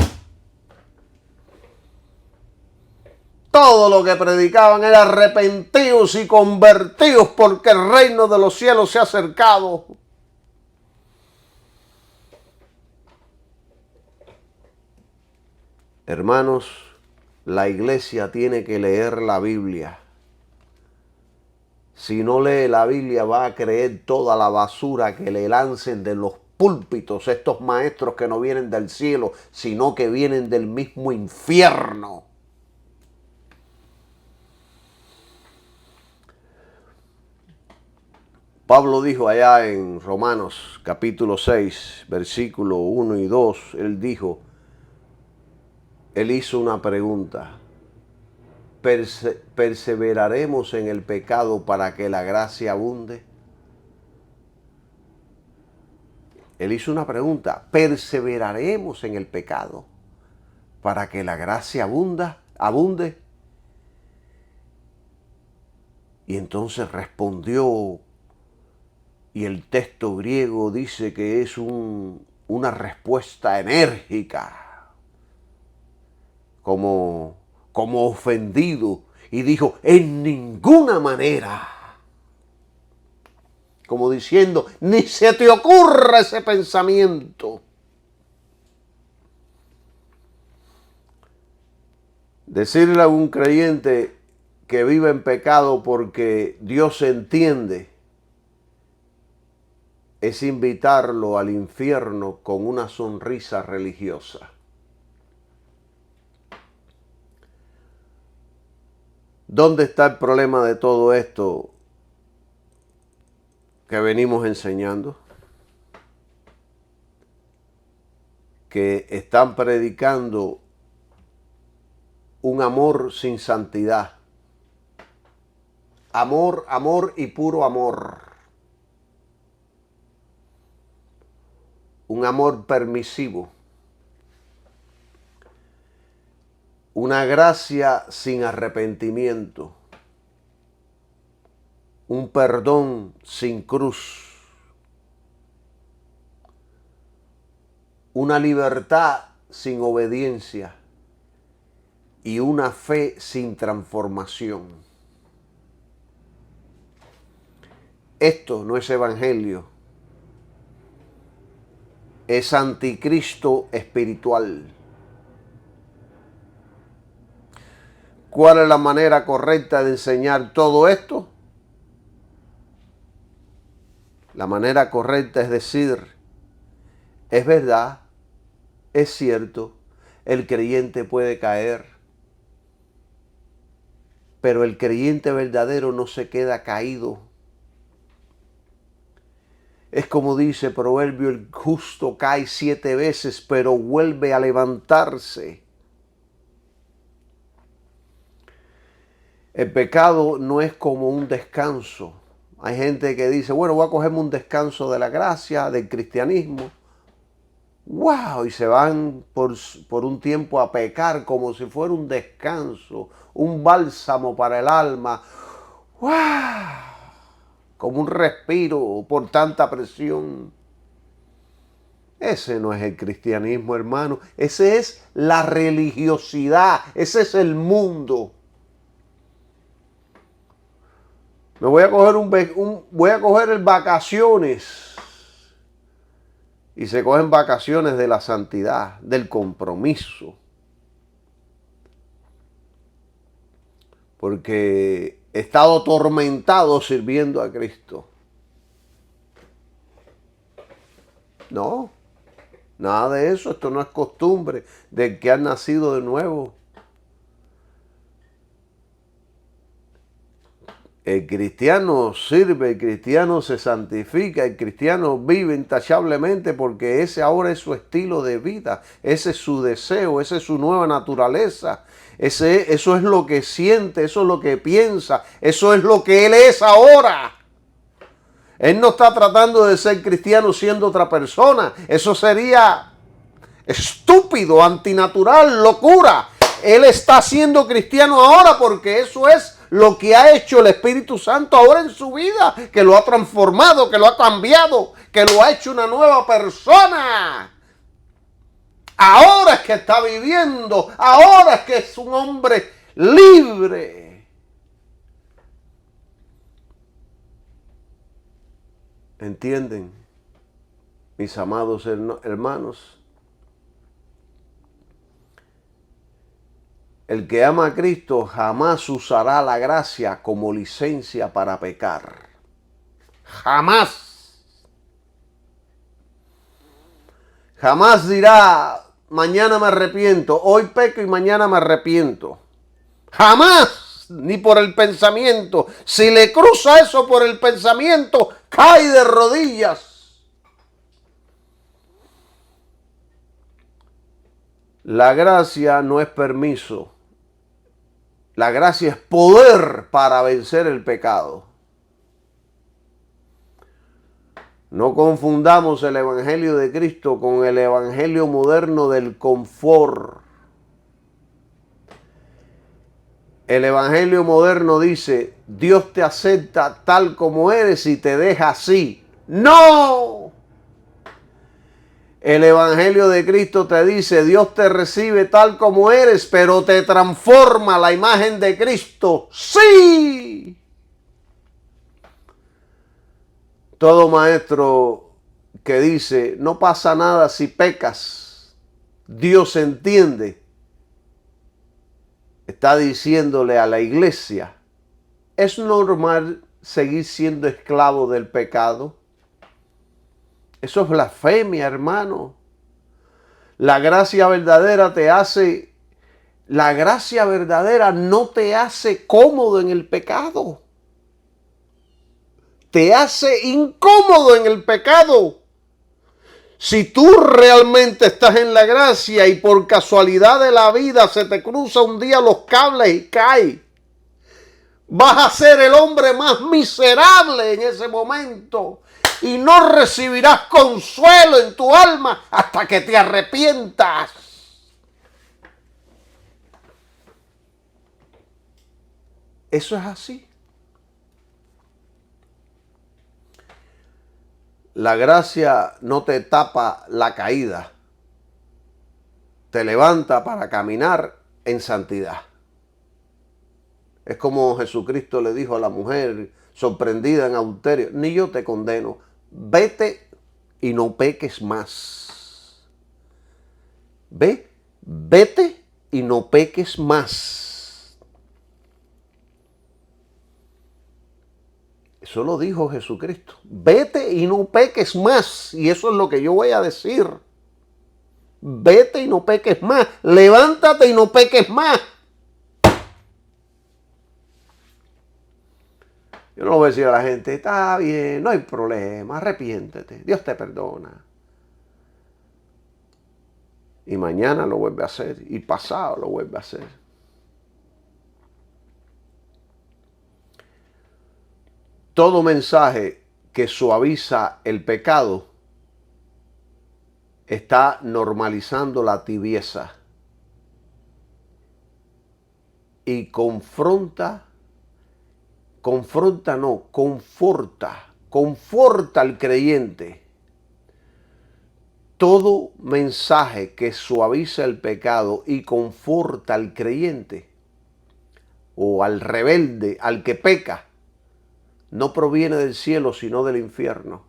Todo lo que predicaban era arrepentidos y convertidos porque el reino de los cielos se ha acercado. Hermanos, la iglesia tiene que leer la Biblia. Si no lee la Biblia va a creer toda la basura que le lancen de los púlpitos estos maestros que no vienen del cielo, sino que vienen del mismo infierno. Pablo dijo allá en Romanos capítulo 6, versículo 1 y 2, él hizo una pregunta. ¿Perseveraremos en el pecado para que la gracia abunde? Él hizo una pregunta. ¿Perseveraremos en el pecado para que la gracia abunde? Y entonces respondió, y el texto griego dice que es una respuesta enérgica, como ofendido, y dijo, en ninguna manera. Como diciendo, ni se te ocurra ese pensamiento. Decirle a un creyente que vive en pecado porque Dios entiende es invitarlo al infierno con una sonrisa religiosa. ¿Dónde está el problema de todo esto que venimos enseñando? Que están predicando un amor sin santidad. Amor, amor y puro amor. Un amor permisivo. Una gracia sin arrepentimiento. Un perdón sin cruz. Una libertad sin obediencia. Y una fe sin transformación. Esto no es evangelio. Es anticristo espiritual. ¿Cuál es la manera correcta de enseñar todo esto? La manera correcta es decir, es verdad, es cierto, el creyente puede caer, pero el creyente verdadero no se queda caído. Es como dice Proverbio, el justo cae 7 veces, pero vuelve a levantarse. El pecado no es como un descanso. Hay gente que dice, bueno, voy a cogerme un descanso de la gracia, del cristianismo. ¡Wow! Y se van por un tiempo a pecar como si fuera un descanso, un bálsamo para el alma. ¡Wow! Como un respiro por tanta presión. Ese no es el cristianismo, hermano. Ese es la religiosidad. Ese es el mundo. Me voy a coger vacaciones y se cogen vacaciones de la santidad, del compromiso. Porque he estado atormentado sirviendo a Cristo. No, nada de eso. Esto no es costumbre del que ha nacido de nuevo. El cristiano sirve, el cristiano se santifica, el cristiano vive intachablemente porque ese ahora es su estilo de vida, ese es su deseo, esa es su nueva naturaleza, eso es lo que siente, eso es lo que piensa, eso es lo que él es ahora. Él no está tratando de ser cristiano siendo otra persona, eso sería estúpido, antinatural, locura. Él está siendo cristiano ahora porque eso es lo que ha hecho el Espíritu Santo ahora en su vida, que lo ha transformado, que lo ha cambiado, que lo ha hecho una nueva persona. Ahora es que está viviendo, ahora es que es un hombre libre. ¿Entienden, mis amados hermanos? El que ama a Cristo jamás usará la gracia como licencia para pecar. Jamás. Jamás dirá, mañana me arrepiento, hoy peco y mañana me arrepiento. Jamás, ni por el pensamiento. Si le cruza eso por el pensamiento, cae de rodillas. La gracia no es permiso. La gracia es poder para vencer el pecado. No confundamos el Evangelio de Cristo con el Evangelio moderno del confort. El Evangelio moderno dice, Dios te acepta tal como eres y te deja así. ¡No! El Evangelio de Cristo te dice, Dios te recibe tal como eres, pero te transforma la imagen de Cristo. ¡Sí! Todo maestro que dice, no pasa nada si pecas, Dios entiende, está diciéndole a la iglesia, ¿es normal seguir siendo esclavo del pecado? Eso es blasfemia, hermano. La gracia verdadera la gracia verdadera no te hace cómodo en el pecado. Te hace incómodo en el pecado. Si tú realmente estás en la gracia y por casualidad de la vida se te cruza un día los cables y cae, vas a ser el hombre más miserable en ese momento y no recibirás consuelo en tu alma hasta que te arrepientas. Eso es así. La gracia no te tapa la caída, te levanta para caminar en santidad. Es como Jesucristo le dijo a la mujer sorprendida en adulterio, ni yo te condeno, vete y no peques más. Vete y no peques más. Eso lo dijo Jesucristo. Vete y no peques más. Y eso es lo que yo voy a decir. Vete y no peques más. Levántate y no peques más. Yo no voy a decir a la gente, está bien, no hay problema, arrepiéntete, Dios te perdona. Y mañana lo vuelve a hacer, y pasado lo vuelve a hacer. Todo mensaje que suaviza el pecado está normalizando la tibieza y conforta al creyente. Todo mensaje que suaviza el pecado y conforta al creyente o al rebelde, al que peca, no proviene del cielo, sino del infierno.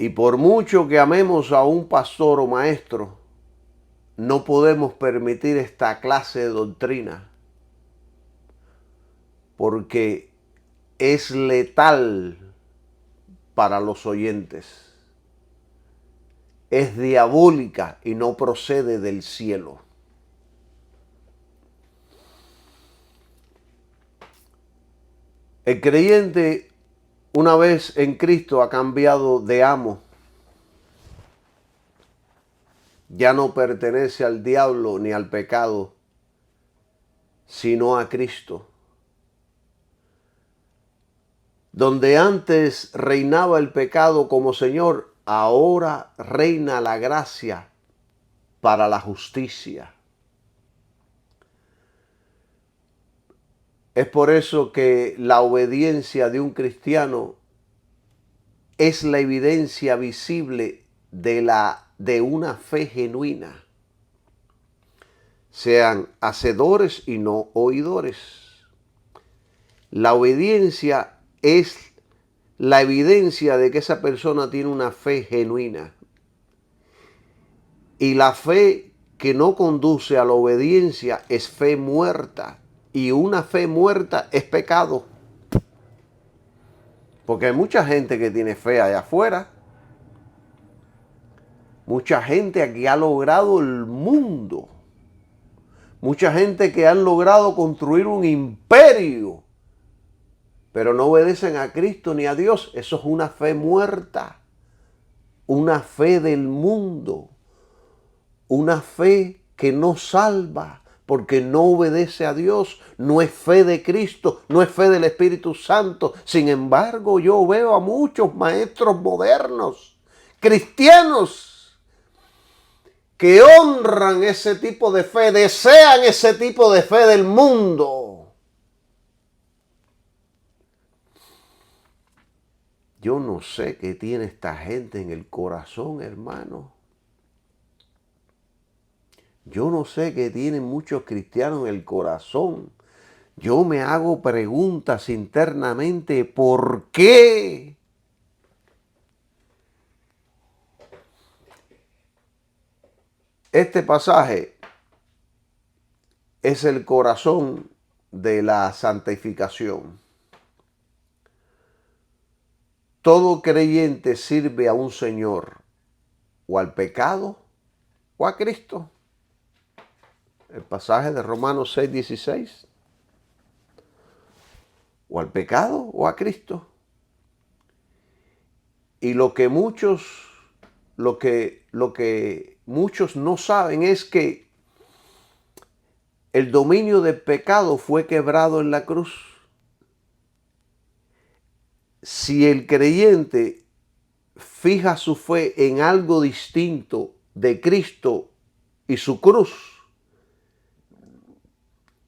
Y por mucho que amemos a un pastor o maestro, no podemos permitir esta clase de doctrina, porque es letal para los oyentes. Es diabólica y no procede del cielo. El creyente, una vez en Cristo, ha cambiado de amo. Ya no pertenece al diablo ni al pecado, sino a Cristo. Donde antes reinaba el pecado como Señor, ahora reina la gracia para la justicia. Es por eso que la obediencia de un cristiano es la evidencia visible de una fe genuina. Sean hacedores y no oidores. La obediencia es la evidencia de que esa persona tiene una fe genuina. Y la fe que no conduce a la obediencia es fe muerta. Y una fe muerta es pecado. Porque hay mucha gente que tiene fe allá afuera. Mucha gente que ha logrado el mundo. Mucha gente que han logrado construir un imperio. Pero no obedecen a Cristo ni a Dios. Eso es una fe muerta. Una fe del mundo. Una fe que no salva. Porque no obedece a Dios, no es fe de Cristo, no es fe del Espíritu Santo. Sin embargo, yo veo a muchos maestros modernos, cristianos, que honran ese tipo de fe, desean ese tipo de fe del mundo. Yo no sé qué tiene esta gente en el corazón, hermano. Yo no sé qué tienen muchos cristianos en el corazón. Yo me hago preguntas internamente, ¿por qué? Este pasaje es el corazón de la santificación. Todo creyente sirve a un Señor, o al pecado, o a Cristo. El pasaje de Romanos 6:16. O al pecado o a Cristo. Y lo que muchos no saben es que el dominio del pecado fue quebrado en la cruz. Si el creyente fija su fe en algo distinto de Cristo y su cruz,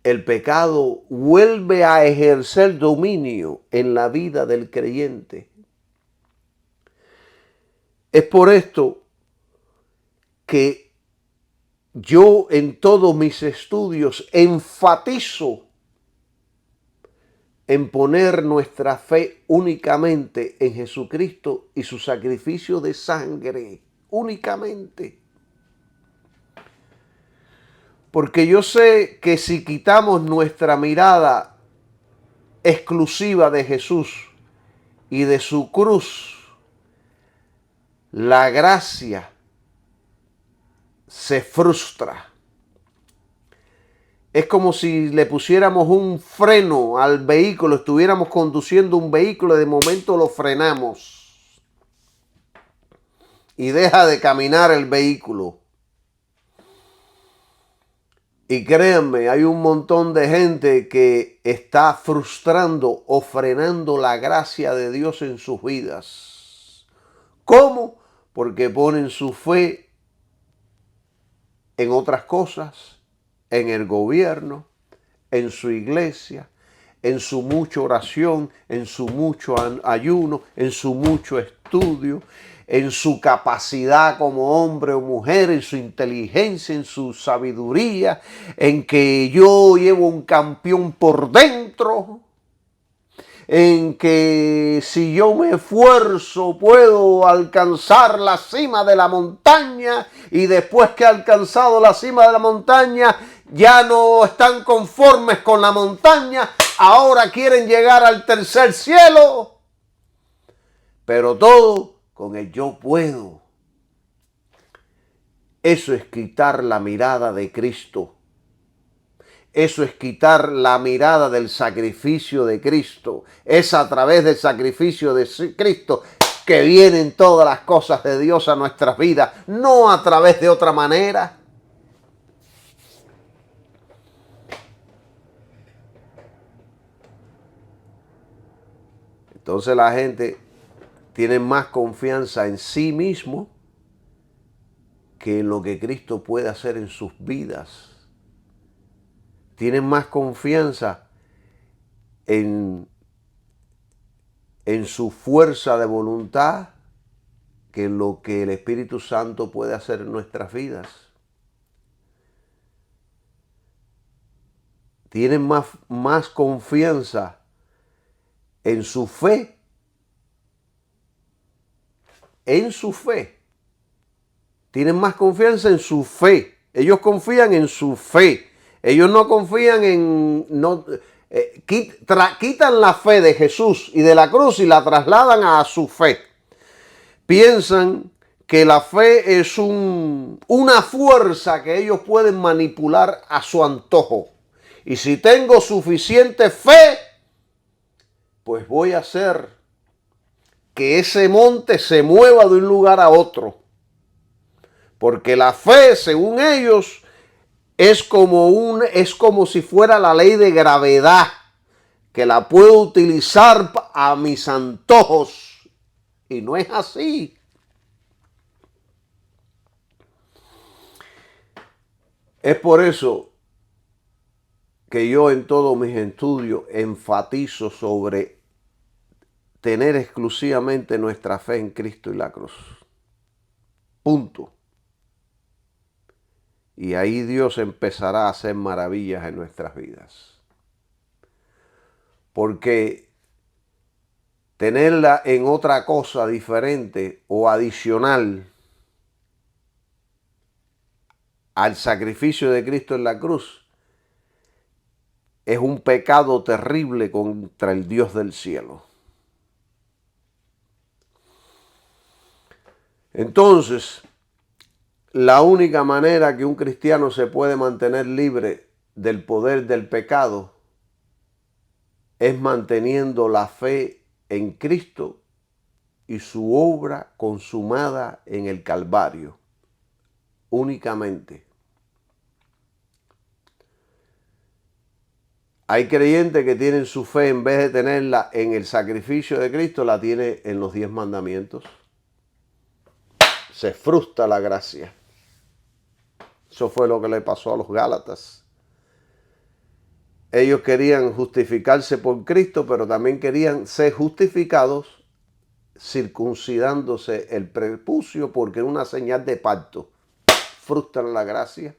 el pecado vuelve a ejercer dominio en la vida del creyente. Es por esto que yo en todos mis estudios enfatizo en poner nuestra fe únicamente en Jesucristo y su sacrificio de sangre, únicamente. Porque yo sé que si quitamos nuestra mirada exclusiva de Jesús y de su cruz, la gracia se frustra. Es como si le pusiéramos un freno al vehículo, estuviéramos conduciendo un vehículo y de momento lo frenamos y deja de caminar el vehículo. Y créanme, hay un montón de gente que está frustrando o frenando la gracia de Dios en sus vidas. ¿Cómo? Porque ponen su fe en otras cosas, en el gobierno, en su iglesia, en su mucha oración, en su mucho ayuno, en su mucho estudio, en su capacidad como hombre o mujer, en su inteligencia, en su sabiduría, en que yo llevo un campeón por dentro. en que si yo me esfuerzo puedo alcanzar la cima de la montaña, y después que he alcanzado la cima de la montaña ya no están conformes con la montaña, ahora quieren llegar al tercer cielo, pero todo con el yo puedo. Eso es quitar la mirada de Cristo. Eso es quitar la mirada del sacrificio de Cristo. Es a través del sacrificio de Cristo que vienen todas las cosas de Dios a nuestras vidas, no a través de otra manera. Entonces la gente tiene más confianza en sí mismo que en lo que Cristo puede hacer en sus vidas. Tienen más confianza en su fuerza de voluntad que en lo que el Espíritu Santo puede hacer en nuestras vidas. Tienen más confianza en su fe. En su fe. Tienen más confianza en su fe. Ellos confían en su fe. Ellos no confían en... quitan la fe de Jesús y de la cruz y la trasladan a su fe. Piensan que la fe es una fuerza que ellos pueden manipular a su antojo. Y si tengo suficiente fe, pues voy a hacer que ese monte se mueva de un lugar a otro. Porque la fe, según ellos, es como si fuera la ley de gravedad, que la puedo utilizar a mis antojos. Y no es así. Es por eso que yo en todos mis estudios enfatizo sobre tener exclusivamente nuestra fe en Cristo y la cruz. Punto. Y ahí Dios empezará a hacer maravillas en nuestras vidas. Porque tenerla en otra cosa diferente o adicional al sacrificio de Cristo en la cruz es un pecado terrible contra el Dios del cielo. Entonces, la única manera que un cristiano se puede mantener libre del poder del pecado es manteniendo la fe en Cristo y su obra consumada en el Calvario. Únicamente. Hay creyentes que tienen su fe, en vez de tenerla en el sacrificio de Cristo, la tiene en los 10 mandamientos. Se frustra la gracia. Eso fue lo que le pasó a los Gálatas. Ellos querían justificarse por Cristo, pero también querían ser justificados circuncidándose el prepucio porque era una señal de pacto. Frustran la gracia.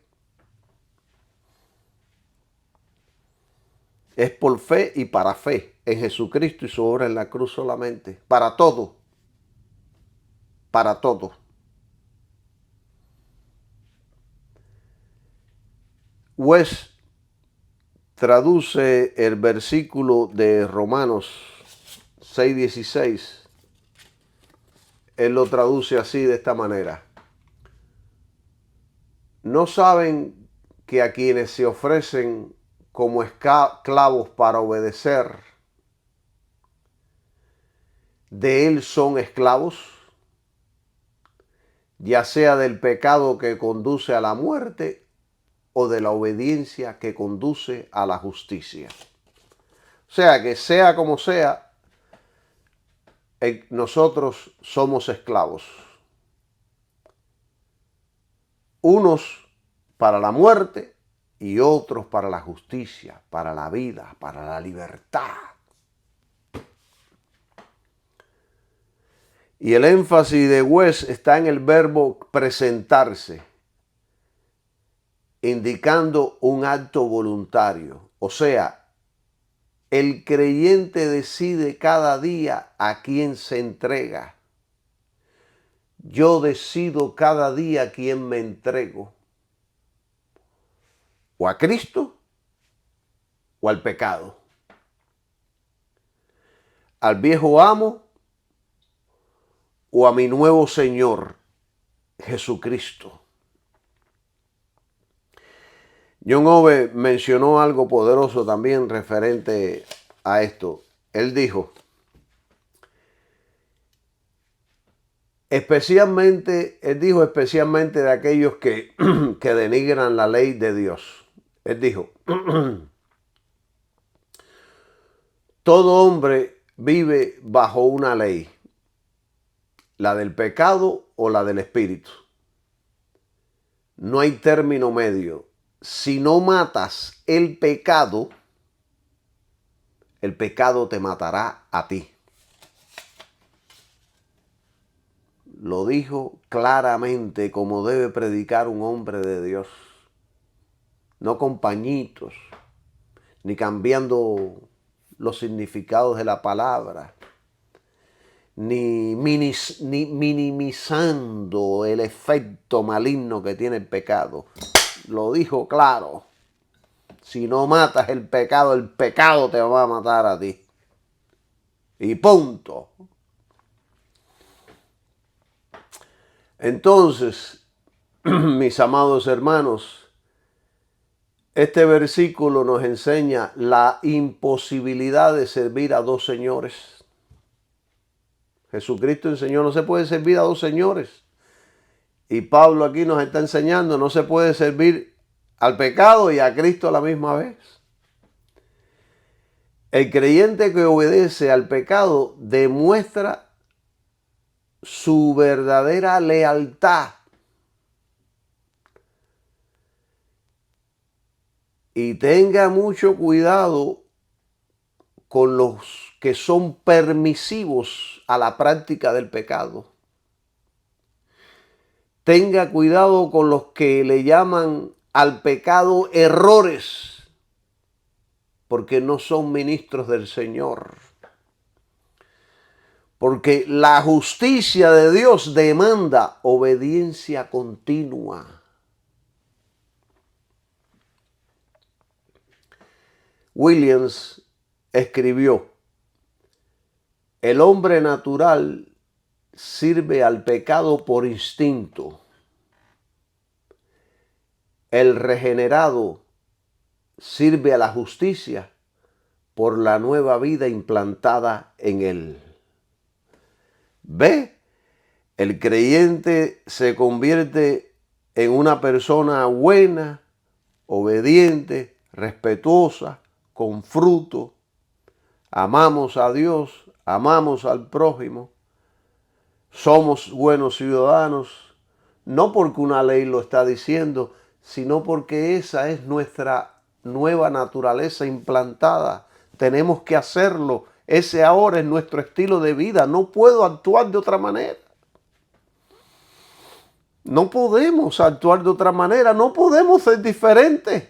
Es por fe y para fe en Jesucristo y su obra en la cruz solamente. Para todo. Para todo. West traduce el versículo de Romanos 6:16. Él lo traduce así, de esta manera. ¿No saben que a quienes se ofrecen como esclavos para obedecer, de él son esclavos? Ya sea del pecado que conduce a la muerte o de la obediencia que conduce a la justicia. O sea como sea, nosotros somos esclavos. Unos para la muerte y otros para la justicia, para la vida, para la libertad. Y el énfasis de West está en el verbo presentarse, indicando un acto voluntario. O sea, el creyente decide cada día a quién se entrega. Yo decido cada día a quién me entrego. O a Cristo o al pecado. Al viejo amo o a mi nuevo Señor, Jesucristo. John Owen mencionó algo poderoso también referente a esto. Él dijo, especialmente de aquellos que, que denigran la ley de Dios. Él dijo, todo hombre vive bajo una ley, la del pecado o la del espíritu. No hay término medio. Si no matas el pecado te matará a ti. Lo dijo claramente como debe predicar un hombre de Dios. No con pañitos, ni cambiando los significados de la palabra, ni minimizando el efecto maligno que tiene el pecado. Lo dijo claro. Si no matas el pecado te va a matar a ti. Y punto. Entonces, mis amados hermanos, este versículo nos enseña la imposibilidad de servir a dos señores. Jesucristo enseñó, no se puede servir a dos señores. Y Pablo aquí nos está enseñando, no se puede servir al pecado y a Cristo a la misma vez. El creyente que obedece al pecado demuestra su verdadera lealtad. Y tenga mucho cuidado con los que son permisivos a la práctica del pecado. Tenga cuidado con los que le llaman al pecado errores, porque no son ministros del Señor. Porque la justicia de Dios demanda obediencia continua. Williams escribió, el hombre natural sirve al pecado por instinto. El regenerado sirve a la justicia por la nueva vida implantada en él. ¿Ve? El creyente se convierte en una persona buena, obediente, respetuosa, con fruto. Amamos a Dios, amamos al prójimo. Somos buenos ciudadanos, no porque una ley lo está diciendo, sino porque esa es nuestra nueva naturaleza implantada. Tenemos que hacerlo. Ese ahora es nuestro estilo de vida. No puedo actuar de otra manera. No podemos actuar de otra manera. No podemos ser diferentes.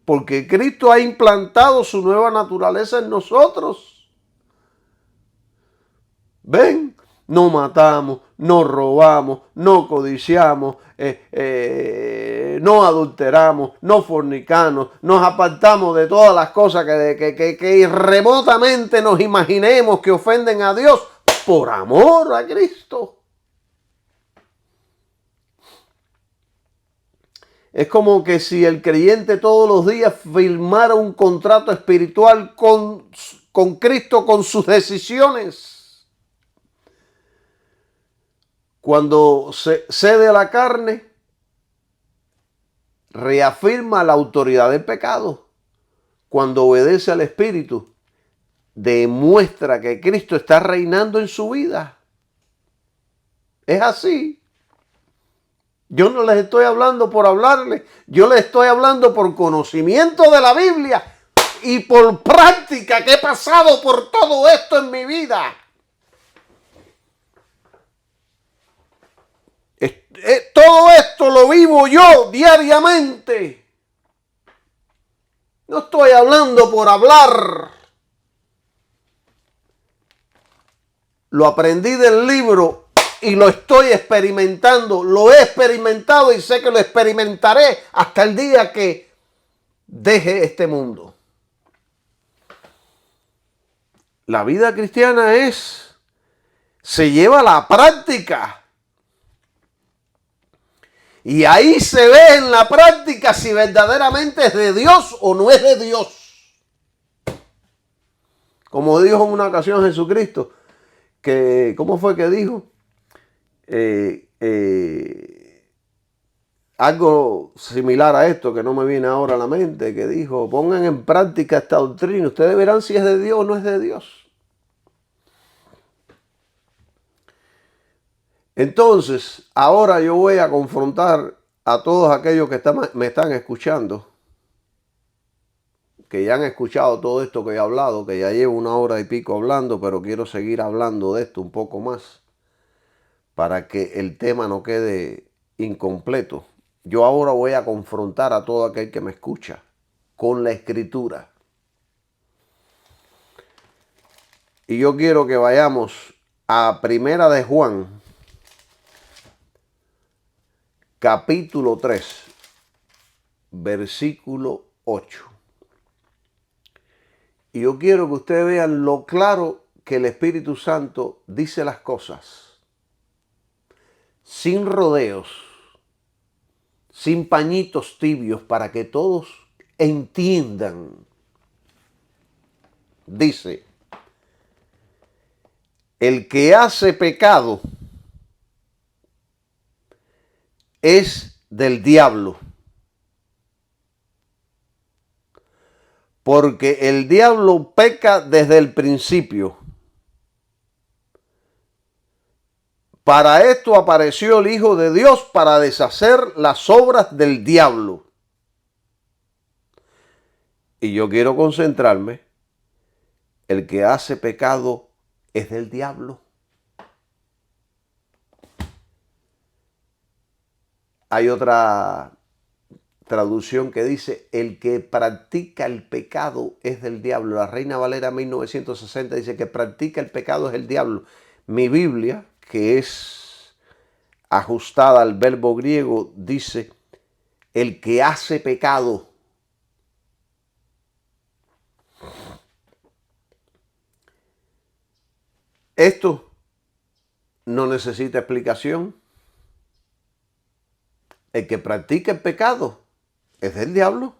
Porque Cristo ha implantado su nueva naturaleza en nosotros. ¿Ven? No matamos, no robamos, no codiciamos, no adulteramos, no fornicamos, nos apartamos de todas las cosas que remotamente nos imaginemos que ofenden a Dios por amor a Cristo. Es como que si el creyente todos los días firmara un contrato espiritual con Cristo, con sus decisiones. Cuando se cede a la carne, reafirma la autoridad del pecado. Cuando obedece al Espíritu, demuestra que Cristo está reinando en su vida. Es así. Yo no les estoy hablando por hablarles, yo les estoy hablando por conocimiento de la Biblia y por práctica que he pasado por todo esto en mi vida. Todo esto lo vivo yo diariamente. No estoy hablando por hablar. lo aprendí del libro y lo estoy experimentando. Lo he experimentado y sé que lo experimentaré hasta el día que deje este mundo. La vida cristiana se lleva a la práctica. Y ahí se ve en la práctica si verdaderamente es de Dios o no es de Dios. Como dijo en una ocasión Jesucristo, que, ¿cómo fue que dijo? Algo similar a esto que no me viene ahora a la mente, que dijo, pongan en práctica esta doctrina, ustedes verán si es de Dios o no es de Dios. Entonces, ahora yo voy a confrontar a todos aquellos que me están escuchando, que ya han escuchado todo esto que he hablado, que ya llevo 1 hora y pico hablando, pero quiero seguir hablando de esto un poco más para que el tema no quede incompleto. Yo ahora voy a confrontar a todo aquel que me escucha con la Escritura. Y yo quiero que vayamos a Primera de Juan, capítulo 3, versículo 8. Y yo quiero que ustedes vean lo claro que el Espíritu Santo dice las cosas, sin rodeos, sin pañitos tibios, para que todos entiendan. Dice, el que hace pecado es del diablo, porque el diablo peca desde el principio. Para esto apareció el Hijo de Dios, para deshacer las obras del diablo. Y yo quiero concentrarme, el que hace pecado es del diablo. Hay otra traducción que dice, el que practica el pecado es del diablo. La Reina Valera 1960 dice que practica el pecado es el diablo. Mi Biblia, que es ajustada al verbo griego, dice, el que hace pecado. Esto no necesita explicación. El que practica el pecado es del diablo.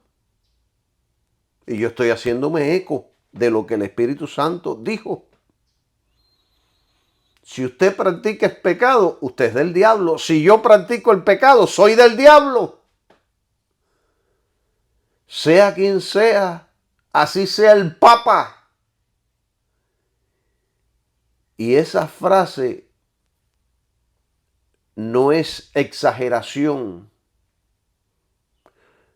Y yo estoy haciéndome eco de lo que el Espíritu Santo dijo. Si usted practica el pecado, usted es del diablo. Si yo practico el pecado, soy del diablo. Sea quien sea, así sea el Papa. Y esa frase no es exageración,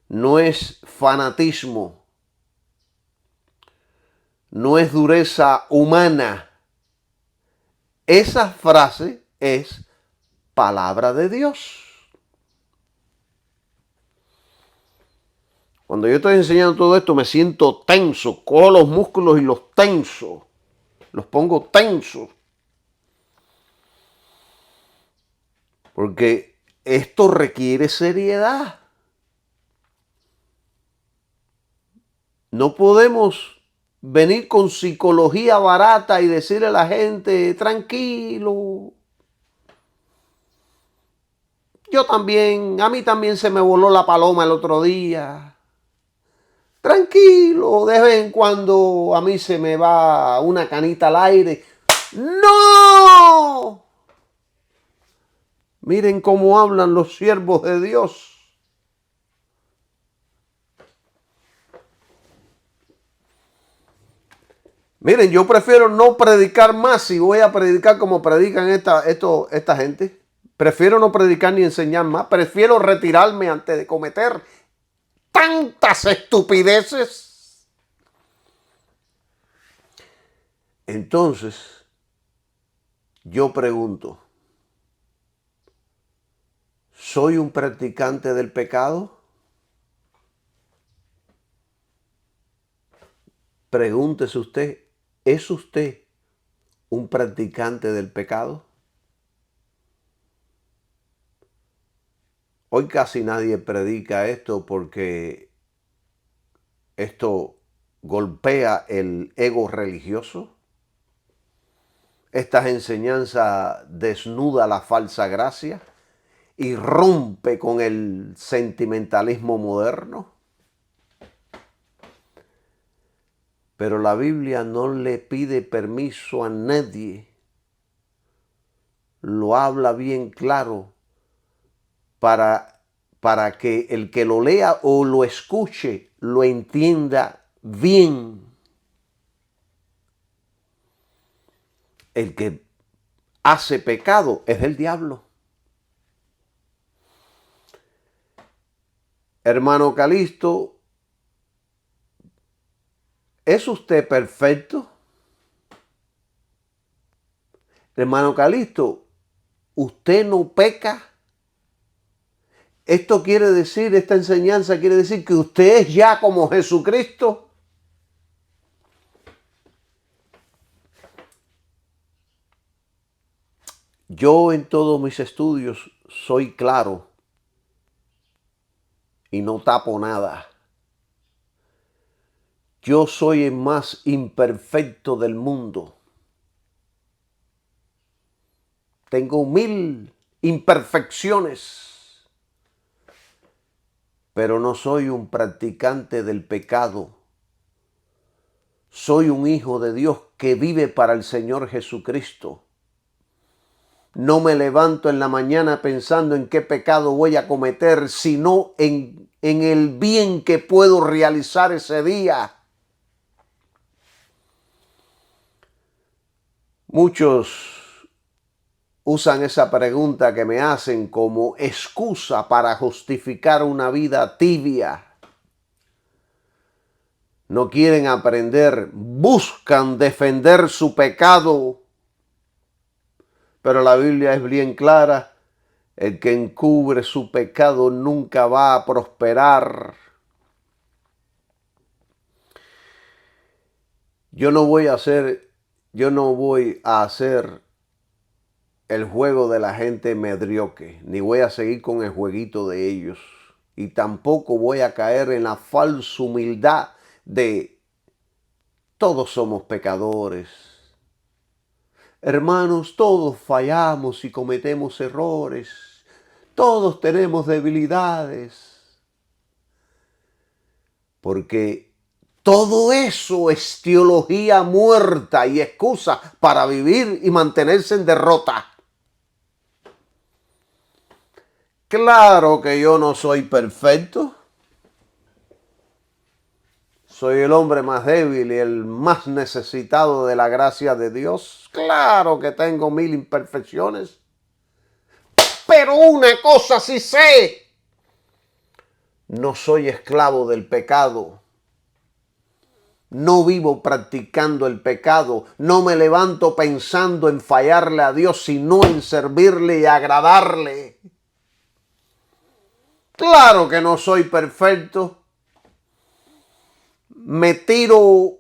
no es fanatismo, no es dureza humana. Esa frase es palabra de Dios. Cuando yo estoy enseñando todo esto me siento tenso, cojo los músculos y los tenso, los pongo tensos. Porque esto requiere seriedad. No podemos venir con psicología barata y decirle a la gente, tranquilo. A mí también se me voló la paloma el otro día. Tranquilo, de vez en cuando a mí se me va una canita al aire. ¡No! Miren cómo hablan los siervos de Dios. Miren, yo prefiero no predicar más si voy a predicar como predican esta gente. Prefiero no predicar ni enseñar más. Prefiero retirarme antes de cometer tantas estupideces. Entonces, yo pregunto, ¿soy un practicante del pecado? Pregúntese usted, ¿es usted un practicante del pecado? Hoy casi nadie predica esto porque esto golpea el ego religioso. Estas enseñanzas desnuda la falsa gracia y rompe con el sentimentalismo moderno. Pero la Biblia no le pide permiso a nadie. Lo habla bien claro para que el que lo lea o lo escuche lo entienda bien. El que hace pecado es el diablo. Hermano Calixto, ¿es usted perfecto? Hermano Calixto, ¿usted no peca? Esto quiere decir, esta enseñanza quiere decir que usted es ya como Jesucristo. Yo en todos mis estudios soy claro y no tapo nada. Yo soy el más imperfecto del mundo. Tengo 1000 imperfecciones, pero no soy un practicante del pecado. Soy un hijo de Dios que vive para el Señor Jesucristo. No me levanto en la mañana pensando en qué pecado voy a cometer, sino en el bien que puedo realizar ese día. Muchos usan esa pregunta que me hacen como excusa para justificar una vida tibia. No quieren aprender, buscan defender su pecado. Pero la Biblia es bien clara, el que encubre su pecado nunca va a prosperar. Yo no voy a hacer el juego de la gente mediocre, ni voy a seguir con el jueguito de ellos. Y tampoco voy a caer en la falsa humildad de todos somos pecadores. Hermanos, todos fallamos y cometemos errores. Todos tenemos debilidades. Porque todo eso es teología muerta y excusa para vivir y mantenerse en derrota. Claro que yo no soy perfecto. Soy el hombre más débil y el más necesitado de la gracia de Dios. Claro que tengo 1000 imperfecciones. Pero una cosa sí sé. No soy esclavo del pecado. No vivo practicando el pecado. No me levanto pensando en fallarle a Dios, sino en servirle y agradarle. Claro que no soy perfecto. Me tiro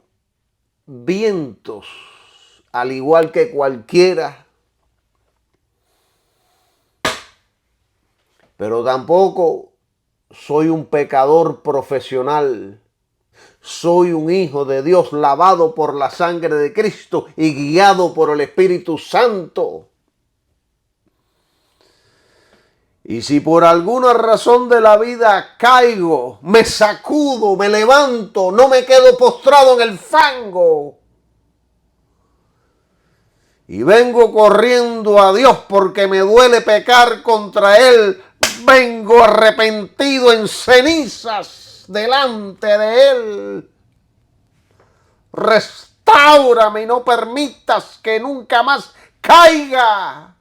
vientos, al igual que cualquiera. Pero tampoco soy un pecador profesional. Soy un hijo de Dios lavado por la sangre de Cristo y guiado por el Espíritu Santo. Y si por alguna razón de la vida caigo, me sacudo, me levanto, no me quedo postrado en el fango. Y vengo corriendo a Dios porque me duele pecar contra Él. Vengo arrepentido en cenizas delante de Él. Restáurame y no permitas que nunca más caiga.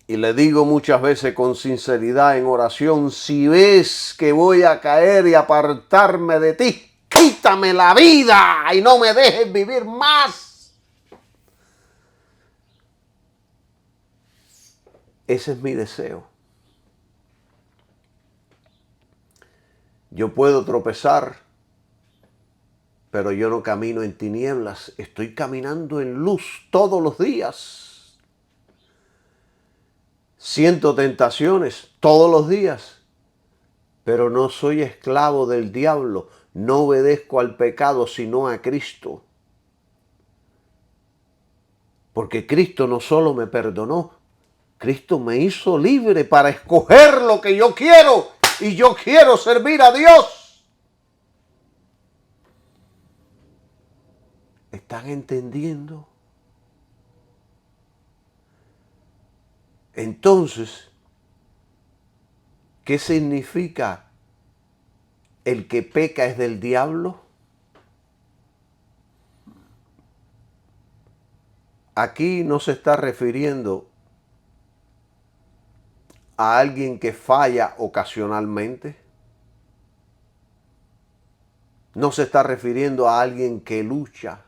Y le digo muchas veces con sinceridad en oración, si ves que voy a caer y apartarme de ti, quítame la vida y no me dejes vivir más. Ese es mi deseo. Yo puedo tropezar, pero yo no camino en tinieblas, estoy caminando en luz todos los días. Siento tentaciones todos los días, pero no soy esclavo del diablo, no obedezco al pecado sino a Cristo. Porque Cristo no solo me perdonó, Cristo me hizo libre para escoger lo que yo quiero y yo quiero servir a Dios. ¿Están entendiendo? Entonces, ¿qué significa el que peca es del diablo? Aquí no se está refiriendo a alguien que falla ocasionalmente. No se está refiriendo a alguien que lucha,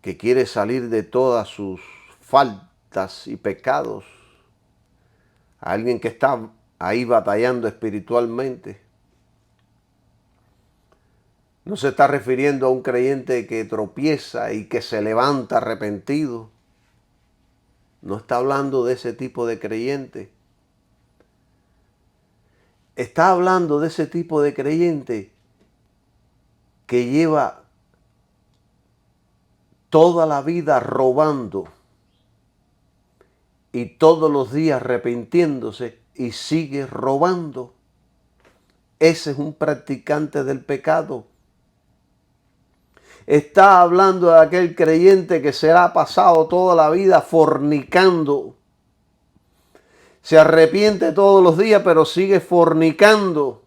que quiere salir de todas sus faltas y pecados. A alguien que está ahí batallando espiritualmente. No se está refiriendo a un creyente que tropieza y que se levanta arrepentido. No está hablando de ese tipo de creyente. Está hablando de ese tipo de creyente que lleva toda la vida robando y todos los días arrepintiéndose y sigue robando. Ese es un practicante del pecado. Está hablando de aquel creyente que se ha pasado toda la vida fornicando. Se arrepiente todos los días, pero sigue fornicando.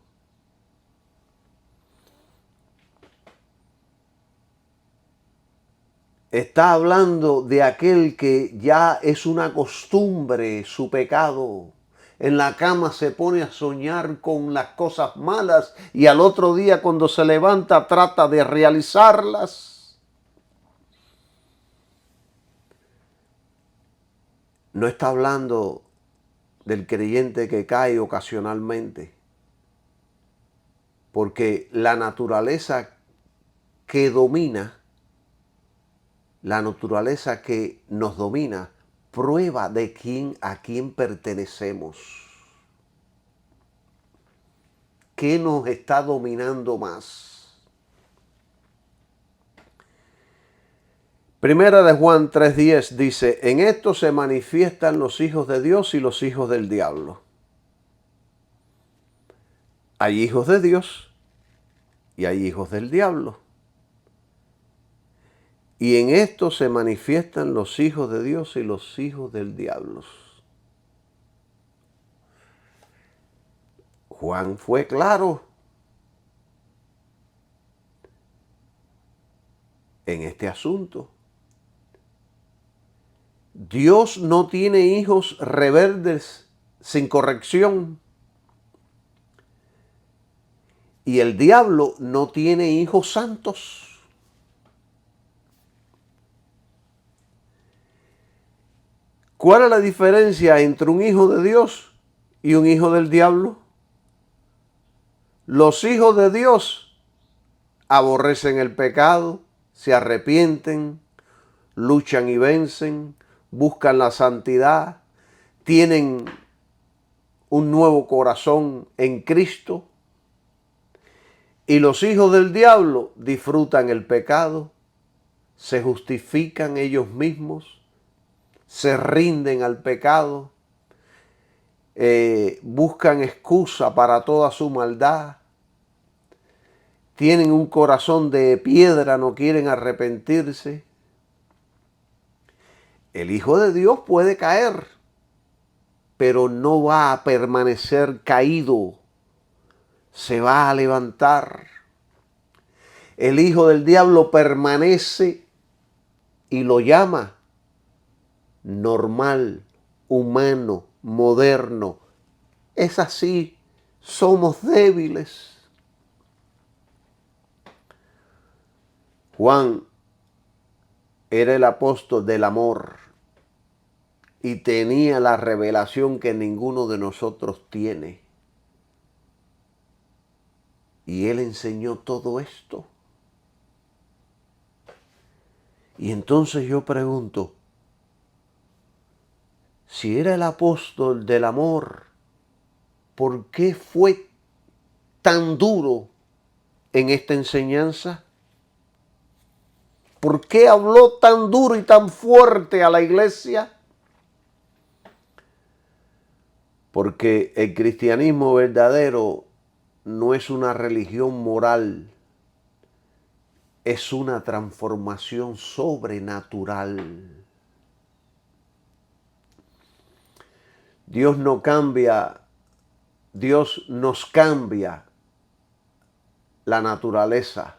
Está hablando de aquel que ya es una costumbre su pecado. En la cama se pone a soñar con las cosas malas y al otro día cuando se levanta trata de realizarlas. No está hablando del creyente que cae ocasionalmente, porque la naturaleza que domina, la naturaleza que nos domina, prueba de a quién pertenecemos. ¿Qué nos está dominando más? Primera de Juan 3:10 dice, en esto se manifiestan los hijos de Dios y los hijos del diablo. Hay hijos de Dios y hay hijos del diablo. Y en esto se manifiestan los hijos de Dios y los hijos del diablo. Juan fue claro en este asunto. Dios no tiene hijos rebeldes sin corrección. Y el diablo no tiene hijos santos. ¿Cuál es la diferencia entre un hijo de Dios y un hijo del diablo? Los hijos de Dios aborrecen el pecado, se arrepienten, luchan y vencen, buscan la santidad, tienen un nuevo corazón en Cristo. Y los hijos del diablo disfrutan el pecado, se justifican ellos mismos, se rinden al pecado, buscan excusa para toda su maldad, tienen un corazón de piedra, no quieren arrepentirse. El Hijo de Dios puede caer, pero no va a permanecer caído, se va a levantar. El hijo del diablo permanece y lo llama normal, humano, moderno. Es así, somos débiles. Juan era el apóstol del amor y tenía la revelación que ninguno de nosotros tiene. Y él enseñó todo esto. Y entonces yo pregunto, si era el apóstol del amor, ¿por qué fue tan duro en esta enseñanza? ¿Por qué habló tan duro y tan fuerte a la iglesia? Porque el cristianismo verdadero no es una religión moral, es una transformación sobrenatural. Dios no cambia, Dios nos cambia la naturaleza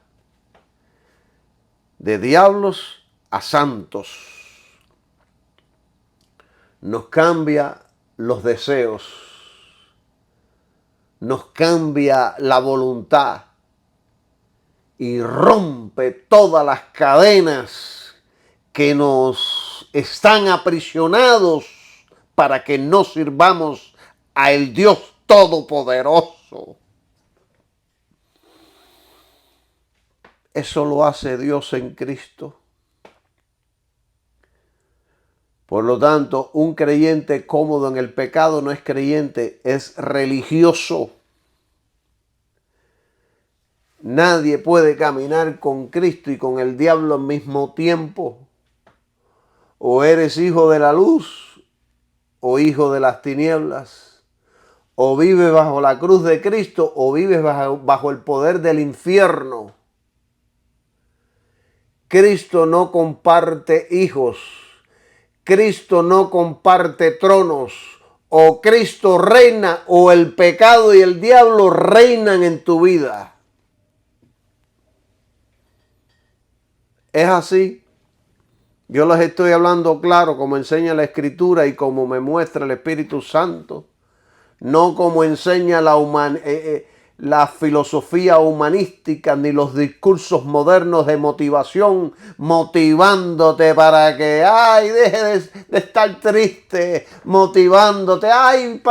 de diablos a santos. Nos cambia los deseos, nos cambia la voluntad y rompe todas las cadenas que nos están aprisionados para que no sirvamos a el Dios Todopoderoso. Eso lo hace Dios en Cristo. Por lo tanto, un creyente cómodo en el pecado no es creyente, es religioso. Nadie puede caminar con Cristo y con el diablo al mismo tiempo. O eres hijo de la luz o hijo de las tinieblas. O vives bajo la cruz de Cristo o vives bajo el poder del infierno. Cristo no comparte hijos. Cristo no comparte tronos. O Cristo reina o el pecado y el diablo reinan en tu vida. Es así. Yo les estoy hablando claro como enseña la Escritura y como me muestra el Espíritu Santo. No como enseña la filosofía humanística ni los discursos modernos de motivación, motivándote para que, ay, deje de estar triste, motivándote, ay,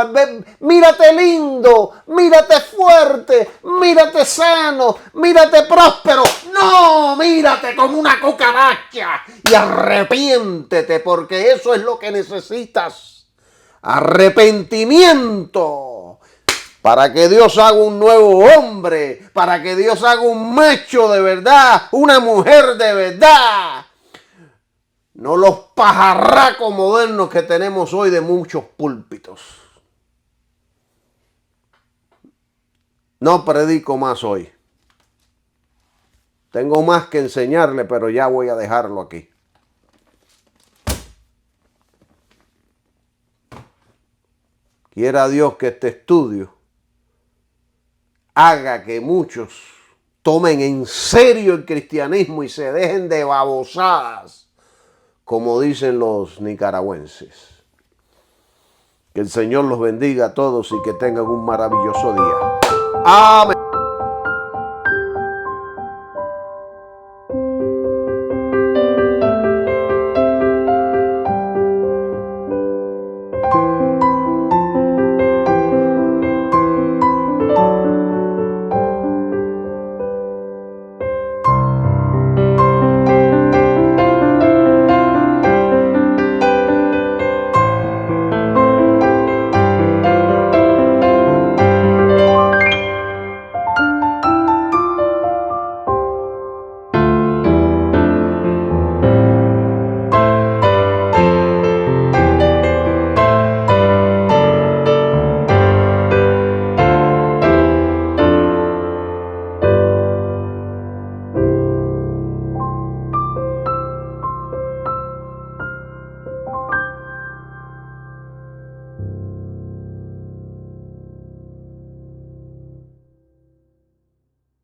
mírate lindo, mírate fuerte, mírate sano, mírate próspero. No, mírate como una cucaracha y arrepiéntete porque eso es lo que necesitas. Arrepentimiento para que Dios haga un nuevo hombre, para que Dios haga un macho de verdad, una mujer de verdad. No los pajarracos modernos que tenemos hoy de muchos púlpitos. No predico más hoy. Tengo más que enseñarle, pero ya voy a dejarlo aquí. Quiera Dios que este estudio haga que muchos tomen en serio el cristianismo y se dejen de babosadas, como dicen los nicaragüenses. Que el Señor los bendiga a todos y que tengan un maravilloso día. Amén.